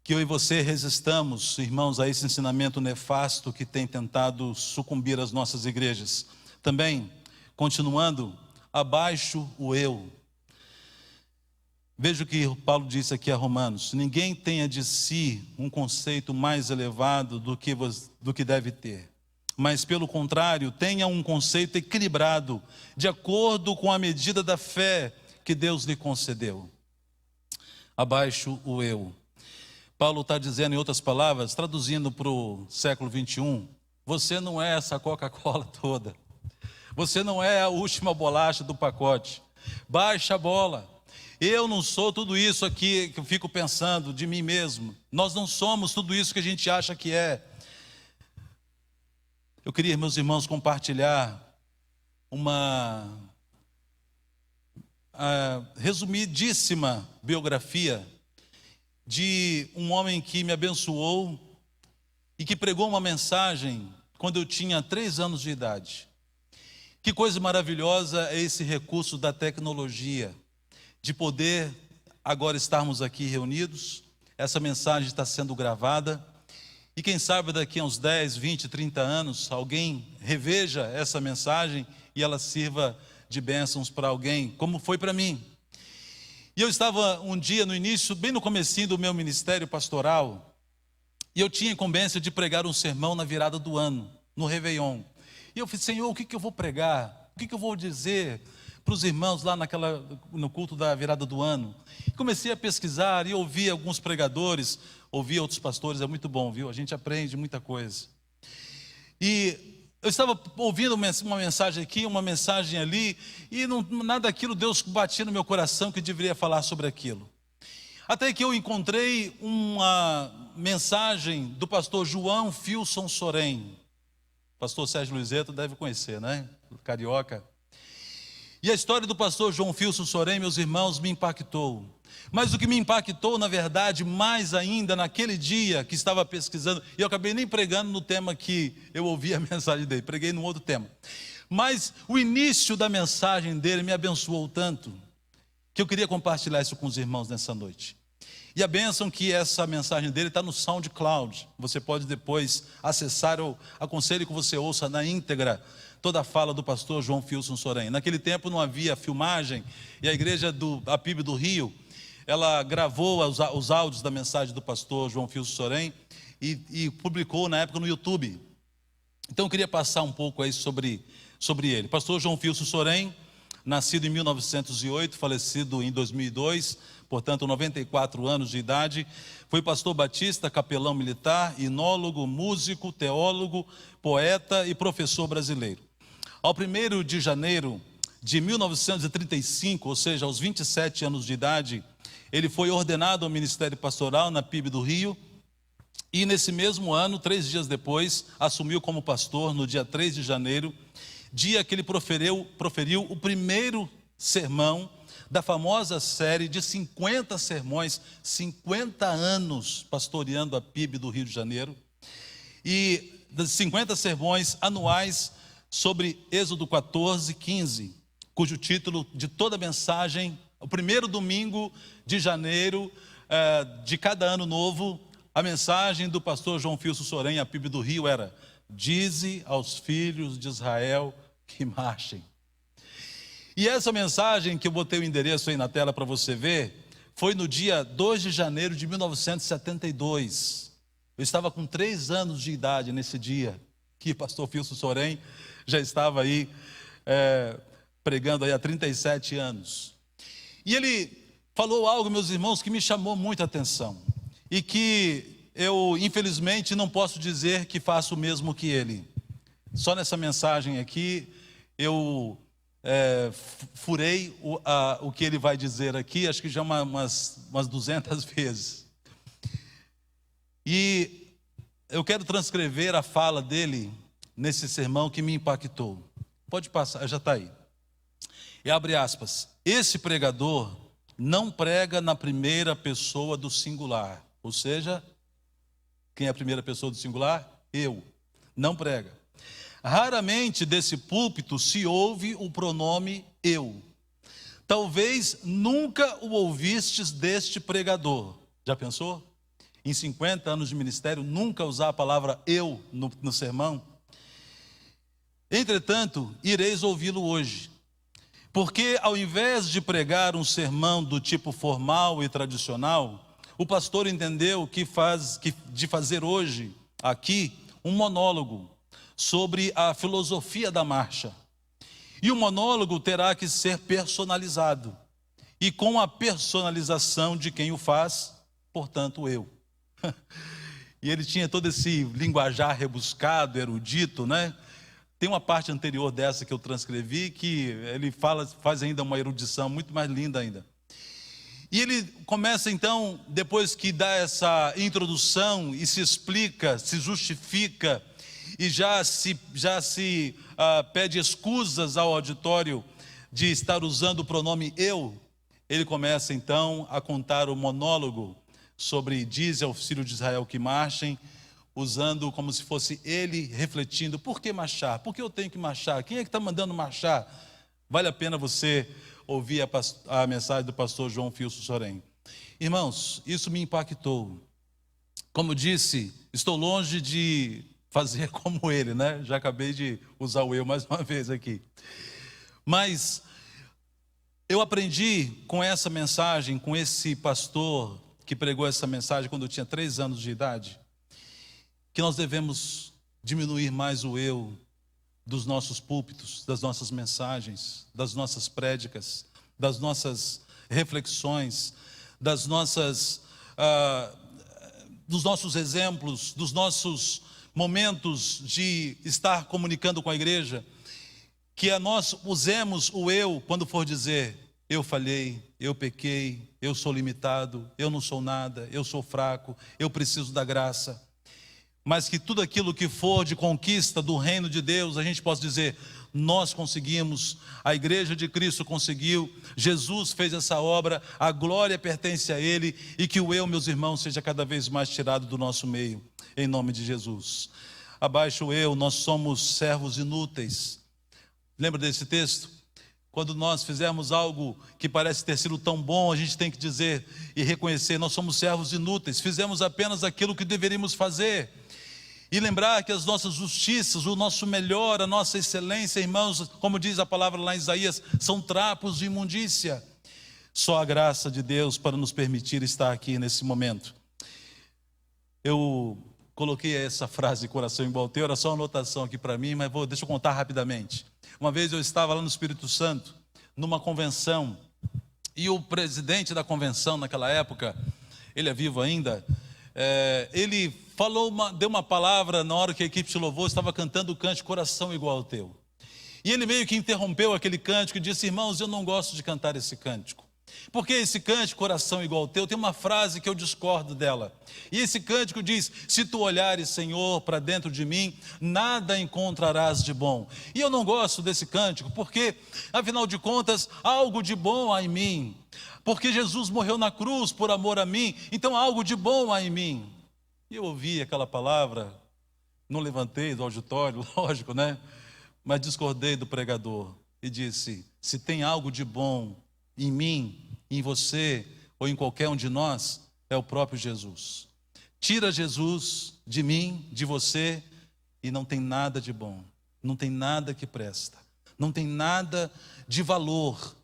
Que eu e você resistamos, irmãos, a esse ensinamento nefasto que tem tentado sucumbir às nossas igrejas. Também, continuando, abaixo o eu. Veja o que Paulo disse aqui a Romanos: ninguém tenha de si um conceito mais elevado do que deve ter, mas pelo contrário, tenha um conceito equilibrado, de acordo com a medida da fé que Deus lhe concedeu. Abaixo o eu. Paulo está dizendo, em outras palavras, traduzindo para o século 21, você não é essa Coca-Cola toda, você não é a última bolacha do pacote, baixa a bola. Eu não sou tudo isso aqui que eu fico pensando de mim mesmo. Nós não somos tudo isso que a gente acha que é. Eu queria, meus irmãos, compartilhar uma resumidíssima biografia de um homem que me abençoou e que pregou uma mensagem quando eu tinha 3 anos de idade. Que coisa maravilhosa é esse recurso da tecnologia, de poder agora estarmos aqui reunidos. Essa mensagem está sendo gravada, e quem sabe daqui a uns 10, 20, 30 anos, alguém reveja essa mensagem e ela sirva de bênçãos para alguém, como foi para mim. E eu estava um dia no início, bem no comecinho do meu ministério pastoral, e eu tinha incumbência de pregar um sermão na virada do ano, no Réveillon. E eu falei, Senhor, o que eu vou pregar? O que eu vou dizer para os irmãos lá no culto da virada do ano? E comecei a pesquisar e ouvir alguns pregadores, ouvir outros pastores, é muito bom, viu? A gente aprende muita coisa. E eu estava ouvindo uma mensagem aqui, uma mensagem ali, e nada daquilo Deus batia no meu coração que eu deveria falar sobre aquilo. Até que eu encontrei uma mensagem do pastor João Filson Sorém. Pastor Sérgio Luizeto deve conhecer, né? Carioca. E a história do pastor João Filson Sorém, meus irmãos, me impactou. Mas o que me impactou, na verdade, mais ainda naquele dia que estava pesquisando, e eu acabei nem pregando no tema que eu ouvi a mensagem dele, preguei num outro tema. Mas o início da mensagem dele me abençoou tanto, que eu queria compartilhar isso com os irmãos nessa noite. E a bênção que essa mensagem dele está no SoundCloud. Você pode depois acessar, eu aconselho que você ouça na íntegra toda a fala do pastor João Filson Sorém. Naquele tempo não havia filmagem, e a igreja do APIB do Rio, ela gravou os áudios da mensagem do pastor João Filson Sorém e publicou na época no YouTube. Então eu queria passar um pouco aí sobre ele. Pastor João Filson Sorém, nascido em 1908, falecido em 2002, portanto 94 anos de idade, foi pastor batista, capelão militar, inólogo, músico, teólogo, poeta e professor brasileiro. Ao 1º de janeiro de 1935, ou seja, aos 27 anos de idade, ele foi ordenado ao ministério pastoral na PIB do Rio, e nesse mesmo ano, 3 dias depois, assumiu como pastor no dia 3 de janeiro, dia que ele proferiu o primeiro sermão da famosa série de 50 sermões, 50 anos pastoreando a PIB do Rio de Janeiro, e das 50 sermões anuais sobre Êxodo 14, 15, cujo título de toda a mensagem, o primeiro domingo de janeiro de cada ano novo, a mensagem do pastor João Filson Sorém, a PIB do Rio, era: dize aos filhos de Israel que marchem. E essa mensagem, que eu botei o endereço aí na tela para você ver, foi no dia 2 de janeiro de 1972. Eu estava com 3 anos de idade nesse dia, que o pastor Filson Sorém já estava aí pregando aí há 37 anos. E ele falou algo, meus irmãos, que me chamou muita atenção. E que eu, infelizmente, não posso dizer que faço o mesmo que ele. Só nessa mensagem aqui, eu furei o que ele vai dizer aqui, acho que já umas 200 vezes. E eu quero transcrever a fala dele nesse sermão que me impactou. Pode passar, já está aí. E abre aspas. Esse pregador não prega na primeira pessoa do singular. Ou seja, quem é a primeira pessoa do singular? Eu. Não prega. Raramente desse púlpito se ouve o pronome eu. Talvez nunca o ouvistes deste pregador. Já pensou? Em 50 anos de ministério, nunca usar a palavra eu no sermão? Entretanto, ireis ouvi-lo hoje. Porque ao invés de pregar um sermão do tipo formal e tradicional, o pastor entendeu de fazer hoje, aqui, um monólogo sobre a filosofia da marcha. E o monólogo terá que ser personalizado. E com a personalização de quem o faz, portanto, eu. E ele tinha todo esse linguajar rebuscado, erudito, né? Tem uma parte anterior dessa que eu transcrevi, que ele faz ainda uma erudição muito mais linda ainda. E ele começa então, depois que dá essa introdução e se explica, se justifica, e já se pede escusas ao auditório de estar usando o pronome eu, ele começa então a contar o monólogo sobre dize ao filho de Israel que marchem, usando como se fosse ele refletindo, por que marchar? Por que eu tenho que marchar? Quem é que está mandando marchar? Vale a pena você ouvir a mensagem do pastor João Filson Sorém. Irmãos, isso me impactou. Como disse, estou longe de fazer como ele, né? Já acabei de usar o eu mais uma vez aqui. Mas eu aprendi com essa mensagem, com esse pastor que pregou essa mensagem quando eu tinha 3 anos de idade, que nós devemos diminuir mais o eu dos nossos púlpitos, das nossas mensagens, das nossas prédicas, das nossas reflexões, dos nossos exemplos, dos nossos momentos de estar comunicando com a igreja, que nós usemos o eu quando for dizer, eu falhei, eu pequei, eu sou limitado, eu não sou nada, eu sou fraco, eu preciso da graça. Mas que tudo aquilo que for de conquista do reino de Deus, a gente possa dizer, nós conseguimos, a igreja de Cristo conseguiu, Jesus fez essa obra, a glória pertence a Ele, e que o eu, meus irmãos, seja cada vez mais tirado do nosso meio, em nome de Jesus. Abaixo o eu, nós somos servos inúteis. Lembra desse texto? Quando nós fizermos algo que parece ter sido tão bom, a gente tem que dizer e reconhecer, nós somos servos inúteis, fizemos apenas aquilo que deveríamos fazer. E lembrar que as nossas justiças, o nosso melhor, a nossa excelência, irmãos, como diz a palavra lá em Isaías, são trapos de imundícia. Só a graça de Deus para nos permitir estar aqui nesse momento. Eu coloquei essa frase, coração igual ao teu, era só uma anotação aqui para mim, mas deixa eu contar rapidamente. Uma vez eu estava lá no Espírito Santo, numa convenção, e o presidente da convenção naquela época, ele é vivo ainda, ele deu uma palavra na hora que a equipe de louvor estava cantando o cântico Coração Igual ao Teu. E ele meio que interrompeu aquele cântico e disse, irmãos, eu não gosto de cantar esse cântico. Porque esse cântico, Coração Igual ao Teu, tem uma frase que eu discordo dela. E esse cântico diz, se tu olhares, Senhor, para dentro de mim, nada encontrarás de bom. E eu não gosto desse cântico, porque, afinal de contas, algo de bom há em mim. Porque Jesus morreu na cruz por amor a mim, então algo de bom há em mim. E eu ouvi aquela palavra, não levantei do auditório, lógico, né? Mas discordei do pregador e disse, se tem algo de bom em mim, em você ou em qualquer um de nós, é o próprio Jesus. Tira Jesus de mim, de você, e não tem nada de bom, não tem nada que presta, não tem nada de valor.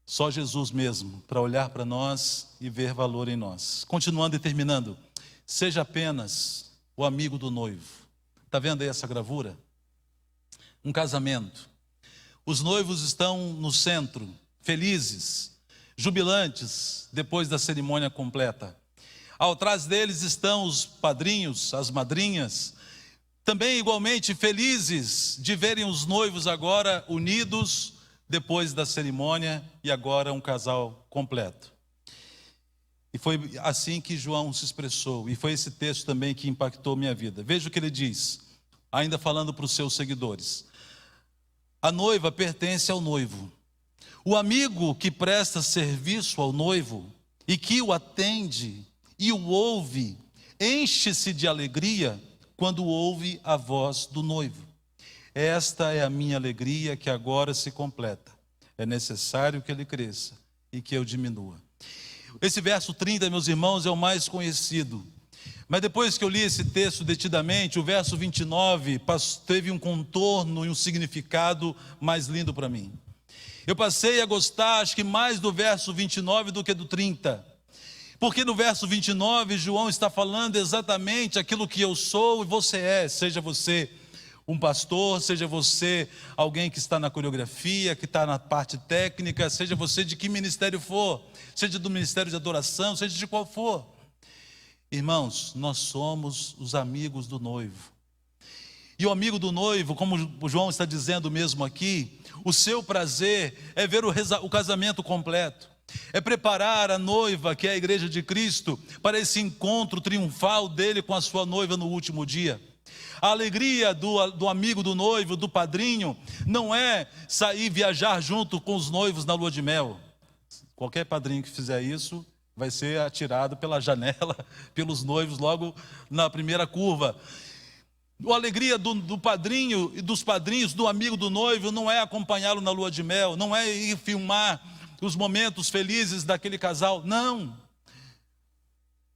Só Jesus mesmo, para olhar para nós e ver valor em nós. Continuando e terminando, seja apenas o amigo do noivo. Está vendo aí essa gravura? Um casamento. Os noivos estão no centro, felizes, jubilantes, depois da cerimônia completa. Atrás deles estão os padrinhos, as madrinhas, também igualmente felizes de verem os noivos agora unidos, depois da cerimônia, e agora um casal completo. E foi assim que João se expressou, e foi esse texto também que impactou minha vida. Veja o que ele diz, ainda falando para os seus seguidores. A noiva pertence ao noivo. O amigo que presta serviço ao noivo e que o atende e o ouve, enche-se de alegria quando ouve a voz do noivo. Esta é a minha alegria que agora se completa. É necessário que ele cresça e que eu diminua. Esse verso 30, meus irmãos, é o mais conhecido. Mas depois que eu li esse texto detidamente, o verso 29 teve um contorno e um significado mais lindo para mim. Eu passei a gostar, acho que mais do verso 29 do que do 30. Porque no verso 29, João está falando exatamente aquilo que eu sou e você é. Seja você um pastor, seja você alguém que está na coreografia, que está na parte técnica, seja você de que ministério for, seja do ministério de adoração, seja de qual for. Irmãos, nós somos os amigos do noivo. E o amigo do noivo, como o João está dizendo mesmo aqui, o seu prazer é ver o casamento completo. É preparar a noiva, que é a igreja de Cristo, para esse encontro triunfal dele com a sua noiva no último dia. A alegria do amigo do noivo, do padrinho, não é sair viajar junto com os noivos na lua de mel. Qualquer padrinho que fizer isso vai ser atirado pela janela, pelos noivos logo na primeira curva. A alegria do padrinho e dos padrinhos, do amigo do noivo, não é acompanhá-lo na lua de mel, não é ir filmar os momentos felizes daquele casal, não.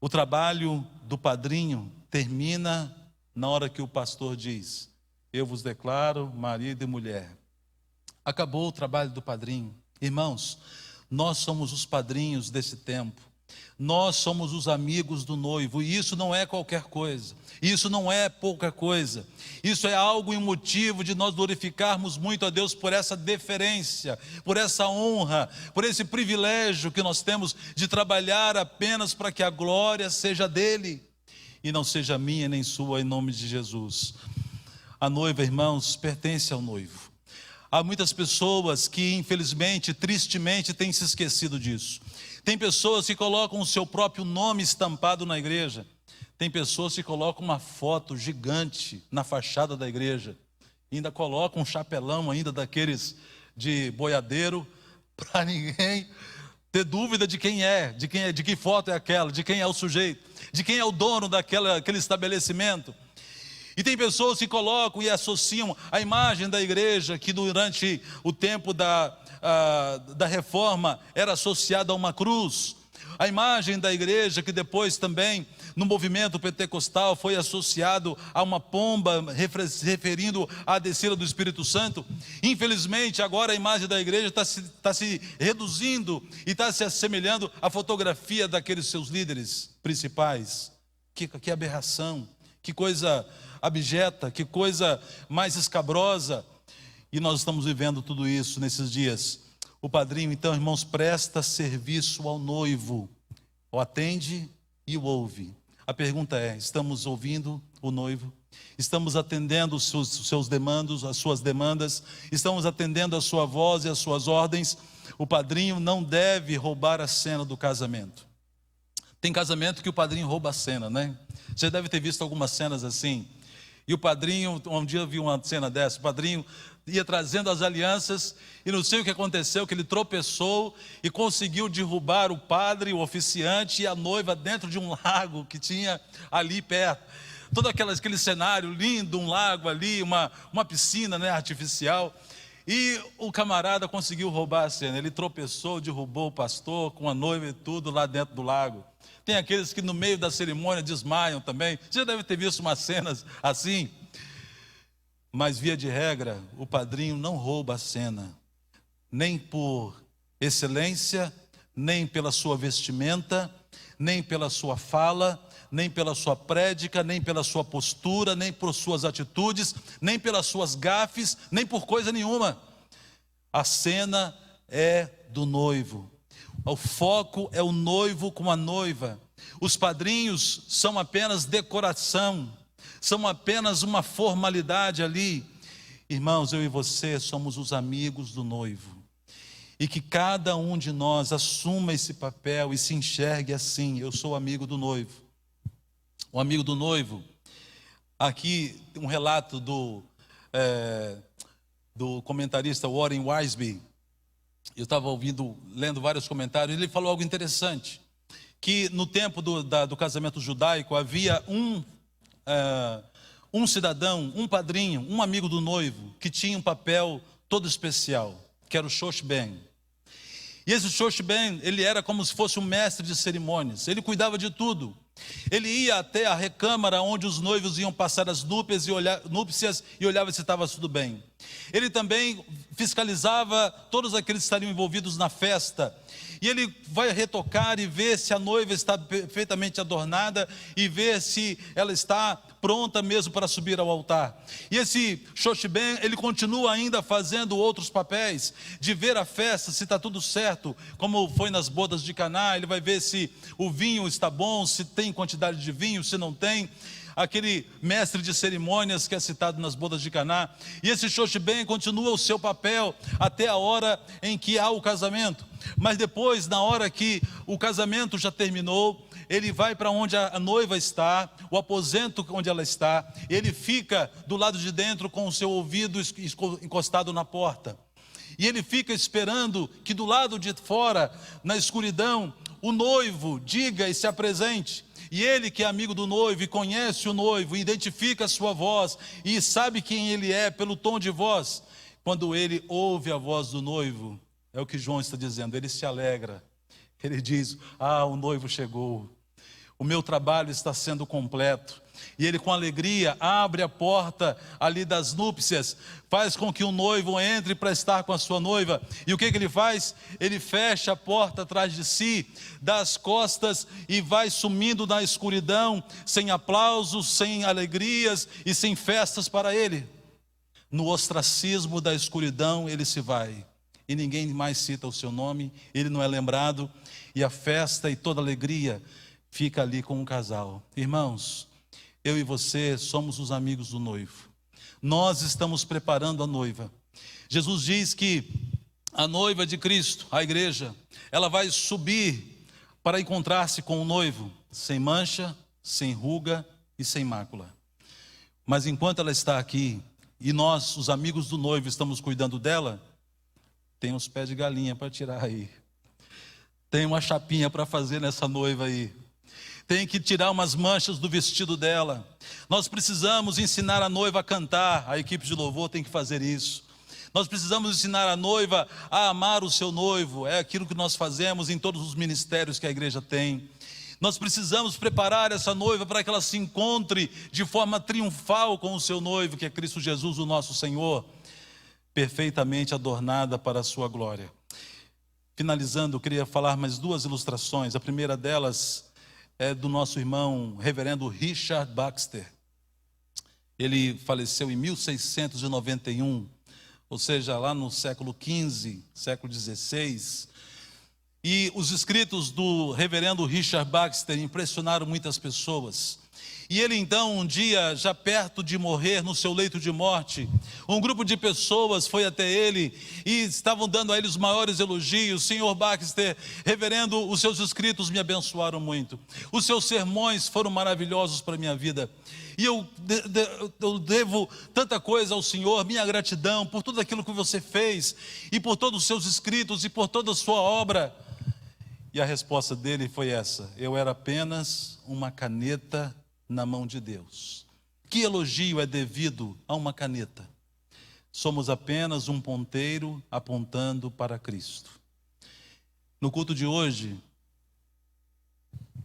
O trabalho do padrinho termina na hora que o pastor diz: eu vos declaro marido e mulher. Acabou o trabalho do padrinho. Irmãos, nós somos os padrinhos desse tempo. Nós somos os amigos do noivo, e isso não é qualquer coisa, isso não é pouca coisa, isso é algo e um motivo de nós glorificarmos muito a Deus por essa deferência, por essa honra, por esse privilégio que nós temos de trabalhar apenas para que a glória seja dele, e não seja minha nem sua, em nome de Jesus. A noiva, irmãos, pertence ao noivo. Há muitas pessoas que infelizmente, tristemente, têm se esquecido disso. Tem pessoas que colocam o seu próprio nome estampado na igreja. Tem pessoas que colocam uma foto gigante na fachada da igreja. E ainda colocam um chapelão ainda daqueles de boiadeiro, para ninguém ter dúvida de quem é, de que foto é aquela, de quem é o sujeito, de quem é o dono daquele estabelecimento. E tem pessoas que colocam e associam a imagem da igreja, que durante o tempo da reforma era associada a uma cruz. A imagem da igreja, que depois também no movimento pentecostal foi associado a uma pomba, referindo à descida do Espírito Santo. Infelizmente agora a imagem da igreja está se reduzindo e está se assemelhando à fotografia daqueles seus líderes principais. Que aberração, que coisa abjeta, que coisa mais escabrosa. E nós estamos vivendo tudo isso nesses dias. O padrinho, então, irmãos, presta serviço ao noivo, o atende e o ouve. A pergunta é: estamos ouvindo o noivo? Estamos atendendo os seus demandos, as suas demandas? Estamos atendendo a sua voz e as suas ordens? O padrinho não deve roubar a cena do casamento. Tem casamento que o padrinho rouba a cena, né? Você deve ter visto algumas cenas assim. E o padrinho, um dia eu vi uma cena dessa, o padrinho ia trazendo as alianças e não sei o que aconteceu, que ele tropeçou e conseguiu derrubar o padre, o oficiante e a noiva dentro de um lago que tinha ali perto. Todo aquele cenário lindo, um lago ali, uma piscina, né, artificial. E o camarada conseguiu roubar a cena. Ele tropeçou, derrubou o pastor com a noiva e tudo lá dentro do lago. Tem aqueles que no meio da cerimônia desmaiam também. Você já deve ter visto umas cenas assim. Mas via de regra, o padrinho não rouba a cena, nem por excelência, nem pela sua vestimenta, nem pela sua fala, nem pela sua prédica, nem pela sua postura, nem por suas atitudes, nem pelas suas gafes, nem por coisa nenhuma. A cena é do noivo. O foco é o noivo com a noiva. Os padrinhos são apenas decoração, são apenas uma formalidade ali. Irmãos, eu e você somos os amigos do noivo. E que cada um de nós assuma esse papel e se enxergue assim: eu sou amigo do noivo. O amigo do noivo, aqui um relato do comentarista Warren Wiersbe. Eu estava lendo vários comentários, ele falou algo interessante, que no tempo do casamento judaico havia um cidadão, um padrinho, um amigo do noivo, que tinha um papel todo especial, que era o shoshben. E esse shoshben, ele era como se fosse um mestre de cerimônias, ele cuidava de tudo. Ele ia até a recâmara onde os noivos iam passar as núpcias e olhava se estava tudo bem. Ele também fiscalizava todos aqueles que estariam envolvidos na festa. E ele vai retocar e ver se a noiva está perfeitamente adornada e ver se ela está pronta mesmo para subir ao altar. E esse shoshben, ele continua ainda fazendo outros papéis, de ver a festa, se está tudo certo, como foi nas bodas de Caná. Ele vai ver se o vinho está bom, se tem quantidade de vinho, se não tem. Aquele mestre de cerimônias que é citado nas bodas de Caná. E esse shoshben continua o seu papel até a hora em que há o casamento. Mas depois, na hora que o casamento já terminou, ele vai para onde a noiva está, o aposento onde ela está. Ele fica do lado de dentro com o seu ouvido encostado na porta. E ele fica esperando que do lado de fora, na escuridão, o noivo diga e se apresente. E ele, que é amigo do noivo e conhece o noivo, identifica a sua voz e sabe quem ele é pelo tom de voz. Quando ele ouve a voz do noivo, é o que João está dizendo, ele se alegra. Ele diz: o noivo chegou, o meu trabalho está sendo completo. E ele, com alegria, abre a porta ali das núpcias, faz com que o noivo entre para estar com a sua noiva. E o que ele faz? Ele fecha a porta atrás de si, dá as costas e vai sumindo na escuridão, sem aplausos, sem alegrias e sem festas para ele. No ostracismo da escuridão ele se vai, e ninguém mais cita o seu nome, ele não é lembrado, e a festa e toda a alegria fica ali com um casal. Irmãos, eu e você somos os amigos do noivo. Nós estamos preparando a noiva. Jesus diz que a noiva de Cristo, a igreja, ela vai subir para encontrar-se com o noivo, sem mancha, sem ruga e sem mácula. Mas enquanto ela está aqui, e nós, os amigos do noivo, estamos cuidando dela, tem uns pés de galinha para tirar aí. Tem uma chapinha para fazer nessa noiva aí. Tem que tirar umas manchas do vestido dela. Nós precisamos ensinar a noiva a cantar. A equipe de louvor tem que fazer isso. Nós precisamos ensinar a noiva a amar o seu noivo. É aquilo que nós fazemos em todos os ministérios que a igreja tem. Nós precisamos preparar essa noiva para que ela se encontre de forma triunfal com o seu noivo, que é Cristo Jesus, o nosso Senhor, perfeitamente adornada para a sua glória. Finalizando, eu queria falar mais duas ilustrações. A primeira delas é do nosso irmão reverendo Richard Baxter. Ele faleceu em 1691, ou seja, lá no século XV, século XVI. E os escritos do reverendo Richard Baxter impressionaram muitas pessoas. E ele então, um dia, já perto de morrer, no seu leito de morte, um grupo de pessoas foi até ele e estavam dando a ele os maiores elogios. Senhor Baxter, reverendo, os seus escritos me abençoaram muito. Os seus sermões foram maravilhosos para a minha vida. E eu devo tanta coisa ao Senhor, minha gratidão por tudo aquilo que você fez, e por todos os seus escritos, e por toda a sua obra. E a resposta dele foi essa: eu era apenas uma caneta na mão de Deus. Que elogio é devido a uma caneta? Somos apenas um ponteiro apontando para Cristo. No culto de hoje,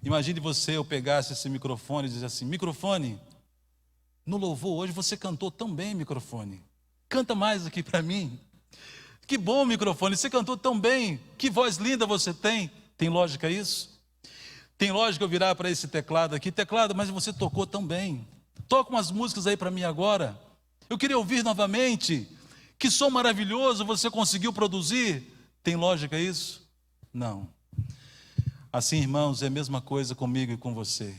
imagine eu pegasse esse microfone e dissesse assim: microfone, no louvor hoje você cantou tão bem, microfone, canta mais aqui para mim. Que bom microfone, você cantou tão bem, que voz linda você tem. Tem lógica isso? Tem lógica eu virar para esse teclado aqui, teclado, mas você tocou tão bem. Toca umas músicas aí para mim agora. Eu queria ouvir novamente. Que som maravilhoso você conseguiu produzir. Tem lógica isso? Não. Assim, irmãos, é a mesma coisa comigo e com você.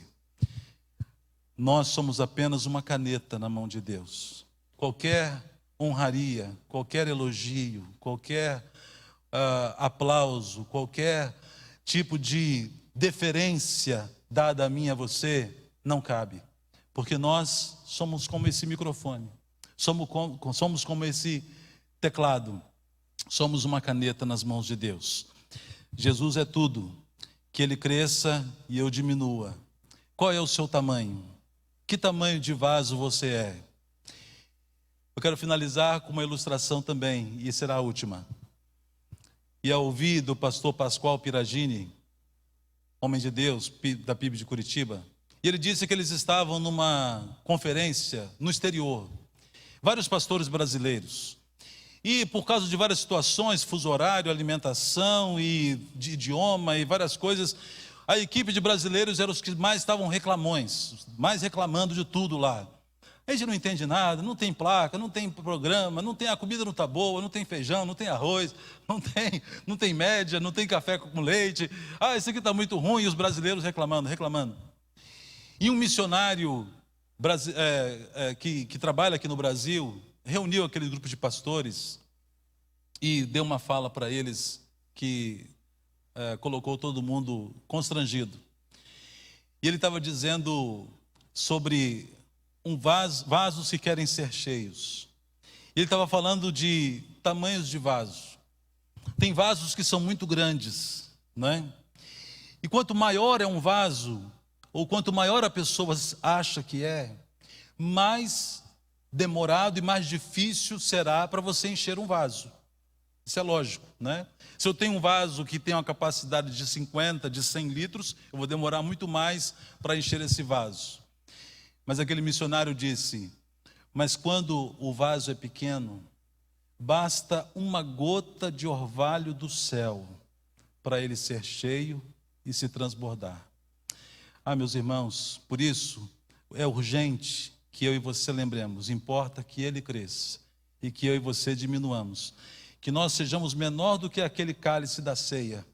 Nós somos apenas uma caneta na mão de Deus. Qualquer honraria, qualquer elogio, qualquer aplauso, qualquer tipo de deferência dada a mim e a você, não cabe. Porque nós somos como esse microfone, somos como esse teclado, somos uma caneta nas mãos de Deus. Jesus é tudo, que Ele cresça e eu diminua. Qual é o seu tamanho? Que tamanho de vaso você é? Eu quero finalizar com uma ilustração também, e será a última. E ao ouvir do pastor Pascoal Piragini, homem de Deus, da PIB de Curitiba, e ele disse que eles estavam numa conferência no exterior, vários pastores brasileiros, e por causa de várias situações, fuso horário, alimentação e de idioma e várias coisas, a equipe de brasileiros eram os que mais estavam reclamões, mais reclamando de tudo lá. A gente não entende nada, não tem placa, não tem programa, não tem, a comida não está boa, não tem feijão, não tem arroz, não tem média, não tem café com leite. Ah, isso aqui está muito ruim, e os brasileiros reclamando. E um missionário que trabalha aqui no Brasil, reuniu aquele grupo de pastores e deu uma fala para eles que colocou todo mundo constrangido. E ele estava dizendo sobre vasos que querem ser cheios. Ele estava falando de tamanhos de vaso. Tem vasos que são muito grandes, né? E quanto maior é um vaso, ou quanto maior a pessoa acha que é, mais demorado e mais difícil será para você encher um vaso. Isso é lógico, né? Se eu tenho um vaso que tem uma capacidade de 50, de 100 litros, eu vou demorar muito mais para encher esse vaso. Mas aquele missionário disse, mas quando o vaso é pequeno, basta uma gota de orvalho do céu para ele ser cheio e se transbordar. Ah, meus irmãos, por isso é urgente que eu e você lembremos, importa que ele cresça e que eu e você diminuamos, que nós sejamos menor do que aquele cálice da ceia,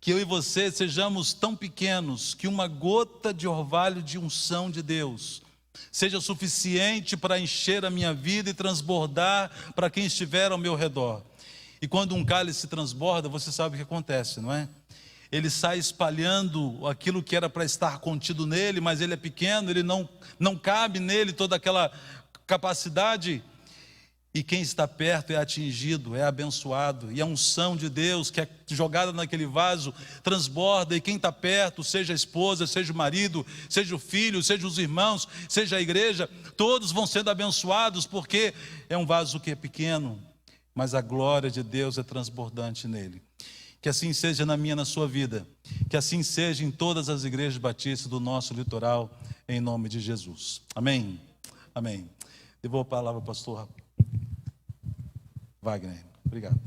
que eu e você sejamos tão pequenos que uma gota de orvalho de unção de Deus seja suficiente para encher a minha vida e transbordar para quem estiver ao meu redor. E quando um cálice transborda, você sabe o que acontece, não é? Ele sai espalhando aquilo que era para estar contido nele, mas ele é pequeno, ele não cabe nele toda aquela capacidade. E quem está perto é atingido, é abençoado. E a unção de Deus que é jogada naquele vaso transborda. E quem está perto, seja a esposa, seja o marido, seja o filho, seja os irmãos, seja a igreja, todos vão sendo abençoados, porque é um vaso que é pequeno, mas a glória de Deus é transbordante nele. Que assim seja na minha, na sua vida. Que assim seja em todas as igrejas batistas do nosso litoral, em nome de Jesus. Amém? Amém. Devolvo a palavra ao pastor Wagner. Obrigado.